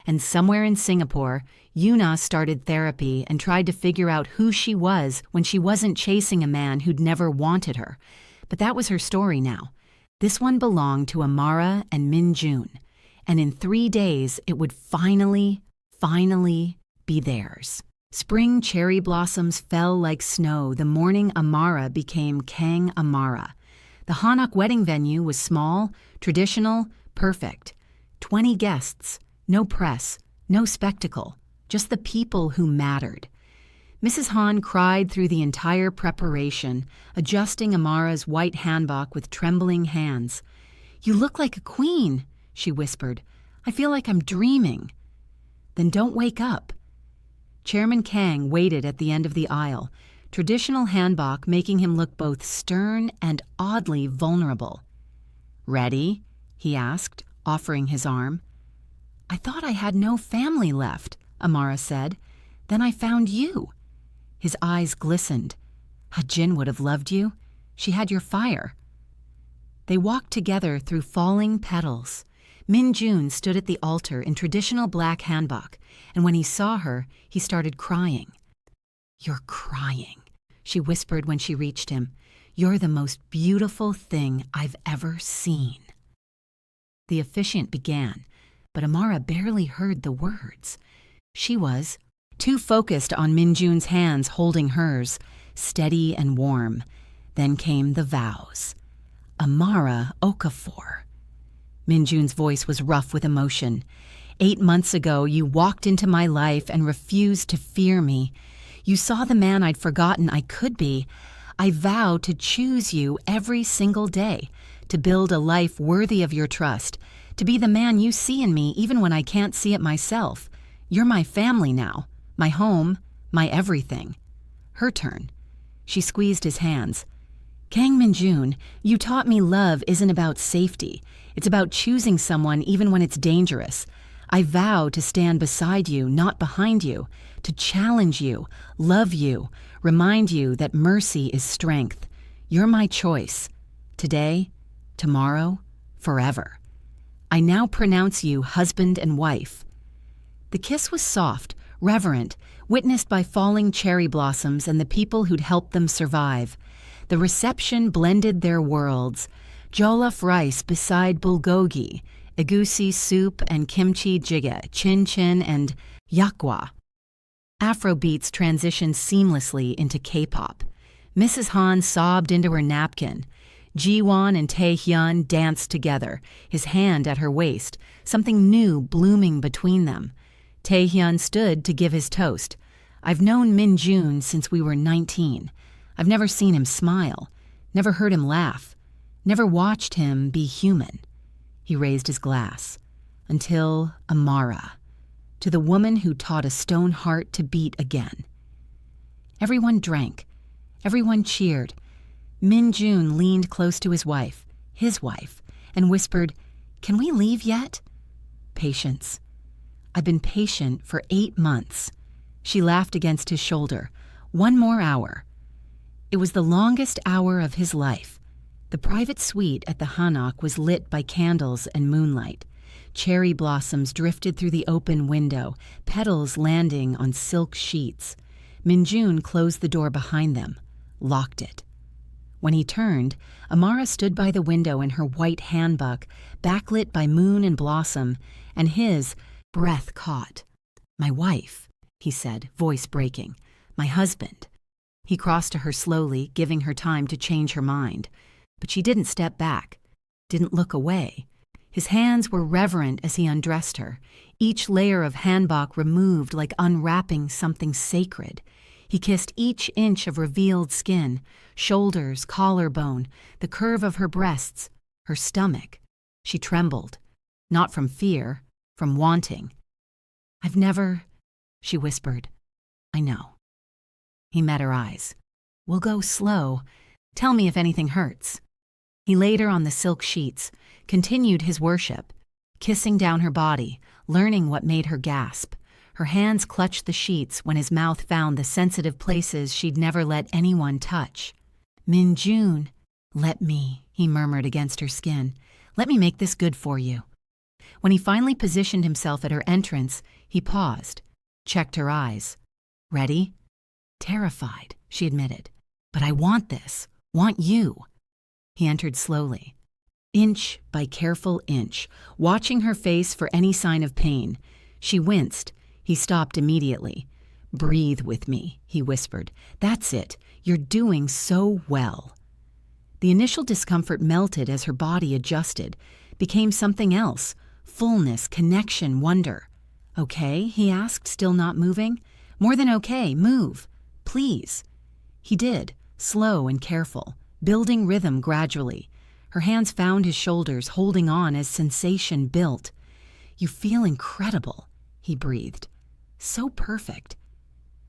And somewhere in Singapore, Yuna started therapy and tried to figure out who she was when she wasn't chasing a man who'd never wanted her. But that was her story now. This one belonged to Amara and Min-jun. And in 3 days, it would finally be theirs. Spring cherry blossoms fell like snow the morning Amara became Kang Amara. The Hanok wedding venue was small, traditional, perfect. 20 guests, no press, no spectacle, just the people who mattered. Mrs. Han cried through the entire preparation, adjusting Amara's white hanbok with trembling hands. "You look like a queen," she whispered. "I feel like I'm dreaming." "Then don't wake up." Chairman Kang waited at the end of the aisle, traditional hanbok making him look both stern and oddly vulnerable. "Ready?" he asked, offering his arm. "I thought I had no family left," Amara said. "Then I found you." His eyes glistened. "Hajin would have loved you. She had your fire." They walked together through falling petals. Min Jun stood at the altar in traditional black hanbok, and when he saw her, he started crying. "You're crying," she whispered when she reached him. "You're the most beautiful thing I've ever seen." The officiant began, but Amara barely heard the words. She was too focused on Min Jun's hands holding hers, steady and warm. Then came the vows. "Amara Okafor." Min Jun's voice was rough with emotion. "8 months ago, you walked into my life and refused to fear me. You saw the man I'd forgotten I could be. I vow to choose you every single day, to build a life worthy of your trust, to be the man you see in me even when I can't see it myself. You're my family now, my home, my everything." Her turn. She squeezed his hands. "Kang Min Jun, you taught me love isn't about safety. It's about choosing someone even when it's dangerous. I vow to stand beside you, not behind you, to challenge you, love you, remind you that mercy is strength. You're my choice. Today, tomorrow, forever. I now pronounce you husband and wife." The kiss was soft, reverent, witnessed by falling cherry blossoms and the people who'd helped them survive. The reception blended their worlds. Jollof rice beside bulgogi, egusi soup and kimchi jjigae, chin-chin and yakgwa. Afro beats transitioned seamlessly into K-pop. Mrs. Han sobbed into her napkin. Ji-won and Tae-hyun danced together, his hand at her waist, something new blooming between them. Tae-hyun stood to give his toast. "I've known Min Jun since we were 19. I've never seen him smile, never heard him laugh, never watched him be human." He raised his glass. "Until Amara, to the woman who taught a stone heart to beat again." Everyone drank. Everyone cheered. Min Jun leaned close to his wife, and whispered, "Can we leave yet?" "Patience. I've been patient for 8 months." She laughed against his shoulder. "1 more hour." It was the longest hour of his life. The private suite at the Hanok was lit by candles and moonlight. Cherry blossoms drifted through the open window, petals landing on silk sheets. Min Jun closed the door behind them, locked it. When he turned, Amara stood by the window in her white hanbok, backlit by moon and blossom, and his breath caught. "My wife," he said, voice breaking. "My husband." He crossed to her slowly, giving her time to change her mind. But she didn't step back, didn't look away. His hands were reverent as he undressed her, each layer of hanbok removed like unwrapping something sacred. He kissed each inch of revealed skin, shoulders, collarbone, the curve of her breasts, her stomach. She trembled, not from fear, from wanting. "I've never," she whispered. "I know." He met her eyes. "We'll go slow. Tell me if anything hurts." He laid her on the silk sheets, continued his worship, kissing down her body, learning what made her gasp. Her hands clutched the sheets when his mouth found the sensitive places she'd never let anyone touch. "Min Jun, let me," he murmured against her skin. "Let me make this good for you." When he finally positioned himself at her entrance, he paused, checked her eyes. "Ready?" "Terrified," she admitted. "But I want this, want you." He entered slowly, inch by careful inch, watching her face for any sign of pain. She winced. He stopped immediately. "Breathe with me," he whispered. "That's it. You're doing so well." The initial discomfort melted as her body adjusted, became something else: fullness, connection, wonder. "Okay?" he asked, still not moving. "More than okay. Move. Please." He did, slow and careful, building rhythm gradually. Her hands found his shoulders, holding on as sensation built. "You feel incredible," he breathed. "So perfect."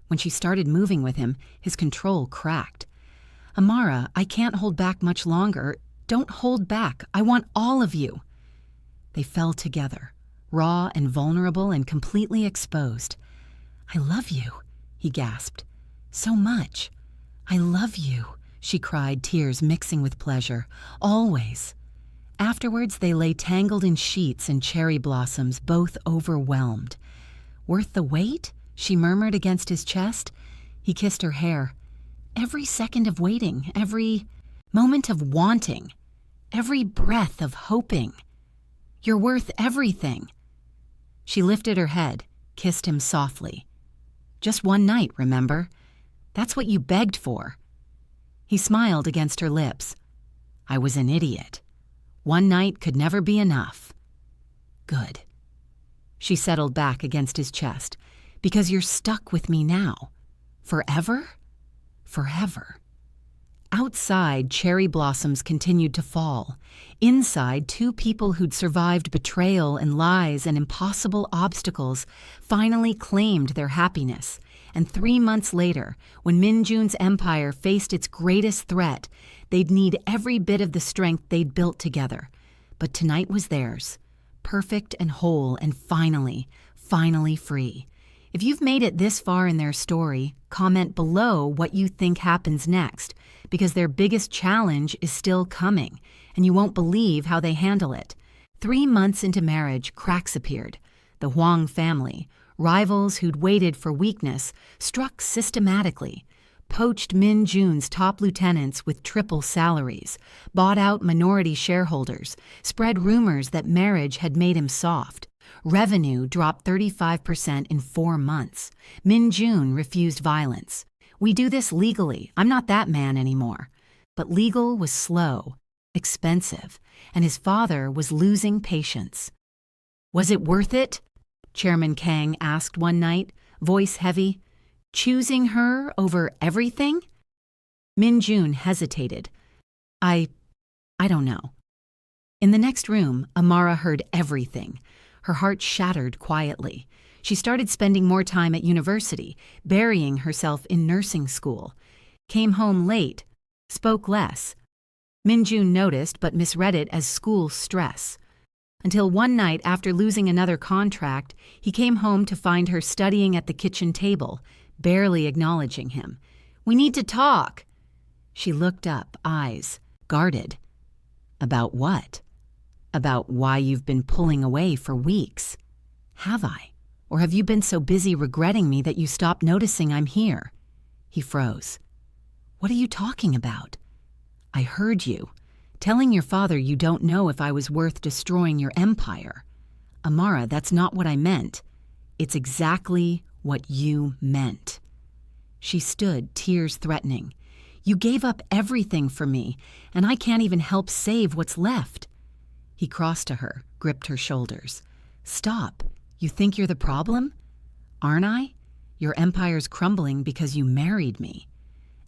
When she started moving with him, his control cracked. "Amara, I can't hold back much longer. Don't hold back. I want all of you." They fell together, raw and vulnerable and completely exposed. "I love you," he gasped. "So much. I love you," she cried, tears mixing with pleasure. "Always." Afterwards, they lay tangled in sheets and cherry blossoms, both overwhelmed. "Worth the wait?" she murmured against his chest. He kissed her hair. "Every second of waiting, every moment of wanting, every breath of hoping. You're worth everything." She lifted her head, kissed him softly. "Just one night, remember? That's what you begged for." He smiled against her lips. "I was an idiot. One night could never be enough." "Good." She settled back against his chest. "Because you're stuck with me now. Forever? Forever." Outside, cherry blossoms continued to fall. Inside, two people who'd survived betrayal and lies and impossible obstacles finally claimed their happiness. And 3 months later, when Min-jun's empire faced its greatest threat, they'd need every bit of the strength they'd built together. But tonight was theirs, perfect and whole and finally free. If you've made it this far in their story, comment below what you think happens next, because their biggest challenge is still coming, and you won't believe how they handle it. 3 months into marriage, cracks appeared. The Huang family, rivals who'd waited for weakness, struck systematically, poached Min-jun's top lieutenants with triple salaries, bought out minority shareholders, spread rumors that marriage had made him soft. Revenue dropped 35% in 4 months. Min-jun refused violence. "We do this legally. I'm not that man anymore." But legal was slow, expensive, and his father was losing patience. "Was it worth it?" Chairman Kang asked one night, voice heavy. "Choosing her over everything?" Min-jun hesitated. I don't know." In the next room, Amara heard everything. Her heart shattered quietly. She started spending more time at university, burying herself in nursing school. Came home late, spoke less. Min-jun noticed but misread it as school stress. Until one night, after losing another contract, he came home to find her studying at the kitchen table, barely acknowledging him. "We need to talk." She looked up, eyes guarded. "About what?" "About why you've been pulling away for weeks." "Have I? Or have you been so busy regretting me that you stopped noticing I'm here?" He froze. "What are you talking about?" "I heard you. Telling your father you don't know if I was worth destroying your empire." "Amara, that's not what I meant." "It's exactly what you meant." She stood, tears threatening. "You gave up everything for me, and I can't even help save what's left." He crossed to her, gripped her shoulders. "Stop. You think you're the problem? Aren't I? Your empire's crumbling because you married me.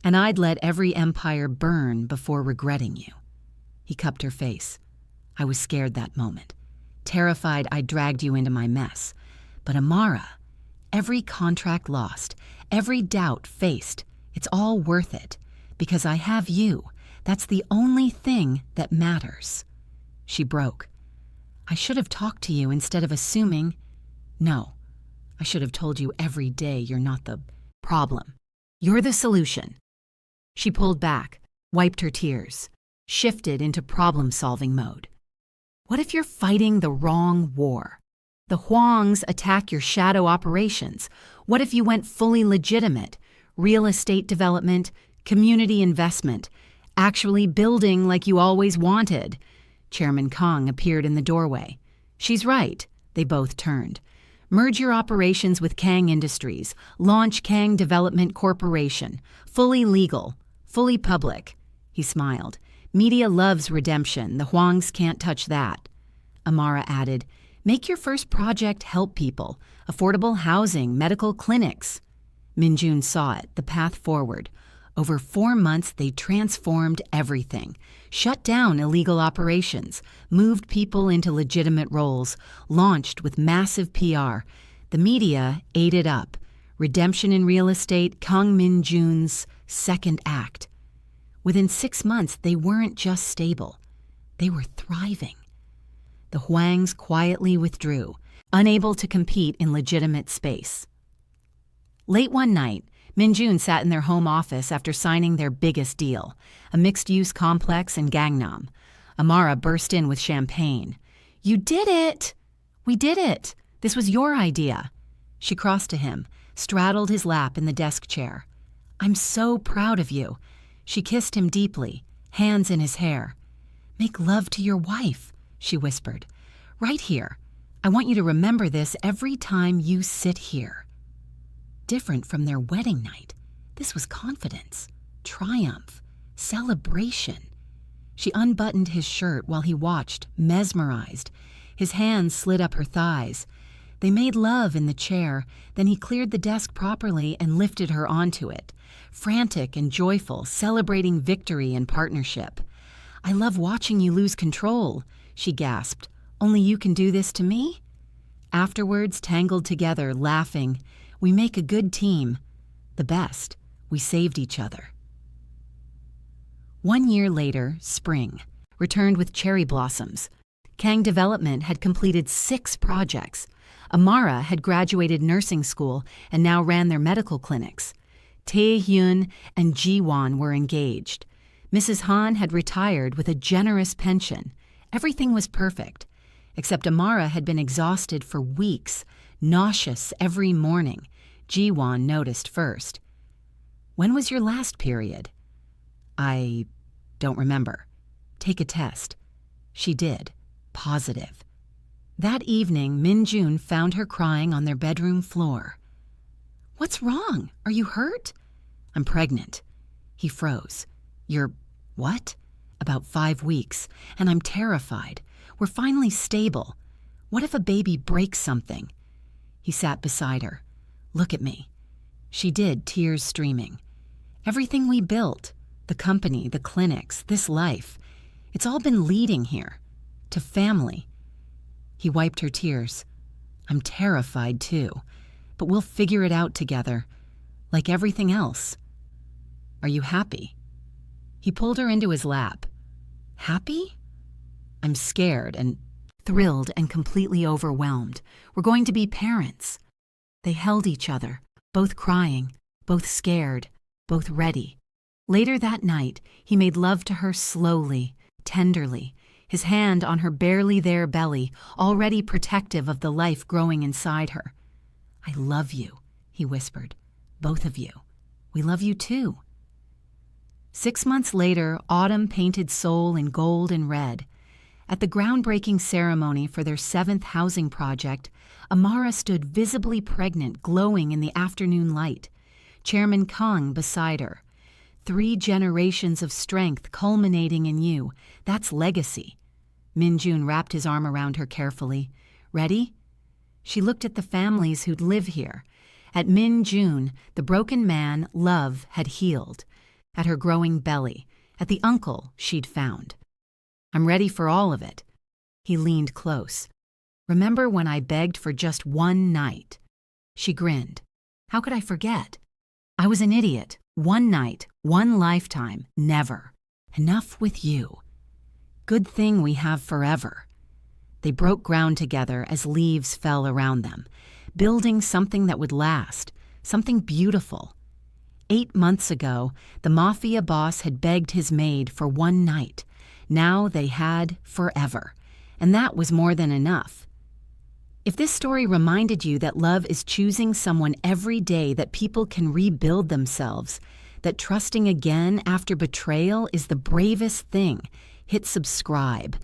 And I'd let every empire burn before regretting you." He cupped her face. "I was scared that moment, terrified I dragged you into my mess. But Amara, every contract lost, every doubt faced, it's all worth it, because I have you. That's the only thing that matters." She broke. "I should have talked to you instead of assuming. No, I should have told you every day you're not the problem. You're the solution." She pulled back, wiped her tears, shifted into problem-solving mode. "What if you're fighting the wrong war? The Huangs attack your shadow operations. What if you went fully legitimate? Real estate development, community investment, actually building like you always wanted." Chairman Kang appeared in the doorway. "She's right." They both turned. Merge your operations with Kang Industries. Launch Kang Development Corporation. Fully legal. Fully public. He smiled. Media loves redemption. The Huangs can't touch that. Amara added, make your first project help people. Affordable housing, medical clinics. Minjun saw it, the path forward. Over 4 months, they transformed everything. Shut down illegal operations, moved people into legitimate roles, launched with massive PR. The media ate it up. Redemption in real estate, Kang Min-jun's second act. Within 6 months, they weren't just stable. They were thriving. The Huangs quietly withdrew, unable to compete in legitimate space. Late one night, Minjun sat in their home office after signing their biggest deal, a mixed-use complex in Gangnam. Amara burst in with champagne. You did it! We did it! This was your idea. She crossed to him, straddled his lap in the desk chair. I'm so proud of you. She kissed him deeply, hands in his hair. Make love to your wife, she whispered. Right here. I want you to remember this every time you sit here. Different from their wedding night. This was confidence, triumph, celebration. She unbuttoned his shirt while he watched, mesmerized. His hands slid up her thighs. They made love in the chair, then he cleared the desk properly and lifted her onto it, frantic and joyful, celebrating victory and partnership. I love watching you lose control, she gasped. Only you can do this to me? Afterwards, tangled together, laughing, we make a good team. The best. We saved each other. 1 year later, spring, returned with cherry blossoms. Kang Development had completed 6 projects. Amara had graduated nursing school and now ran their medical clinics. Tae-hyun and Ji-won were engaged. Mrs. Han had retired with a generous pension. Everything was perfect, except Amara had been exhausted for weeks, nauseous every morning. Ji-won noticed first. When was your last period? I don't remember. Take a test. She did. Positive. That evening, Min-jun found her crying on their bedroom floor. What's wrong? Are you hurt? I'm pregnant. He froze. You're what? About 5 weeks, and I'm terrified. We're finally stable. What if a baby breaks something? He sat beside her. Look at me. She did, tears streaming. Everything we built, the company, the clinics, this life, it's all been leading here, to family. He wiped her tears. I'm terrified too, but we'll figure it out together, like everything else. Are you happy? He pulled her into his lap. Happy? I'm scared and thrilled and completely overwhelmed. We're going to be parents. They held each other, both crying, both scared, both ready. Later that night, he made love to her slowly, tenderly, his hand on her barely there belly, already protective of the life growing inside her. I love you, he whispered. Both of you. We love you too. 6 months later, Autumn painted Seoul in gold and red. At the groundbreaking ceremony for their 7th housing project, Amara stood visibly pregnant, glowing in the afternoon light. Chairman Kang beside her. 3 generations of strength culminating in you. That's legacy. Min-jun wrapped his arm around her carefully. Ready? She looked at the families who'd live here. At Min-jun, the broken man, love, had healed. At her growing belly. At the uncle she'd found. I'm ready for all of it. He leaned close. Remember when I begged for just 1 night? She grinned. How could I forget? I was an idiot. 1 night, 1 lifetime, never. Enough with you. Good thing we have forever. They broke ground together as leaves fell around them, building something that would last, something beautiful. 8 months ago, the Mafia boss had begged his maid for 1 night. Now they had forever, and that was more than enough. If this story reminded you that love is choosing someone every day, that people can rebuild themselves, that trusting again after betrayal is the bravest thing, hit subscribe.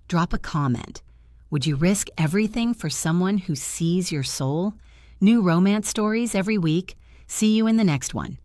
Drop a comment. Would you risk everything for someone who sees your soul? New romance stories every week. See you in the next one.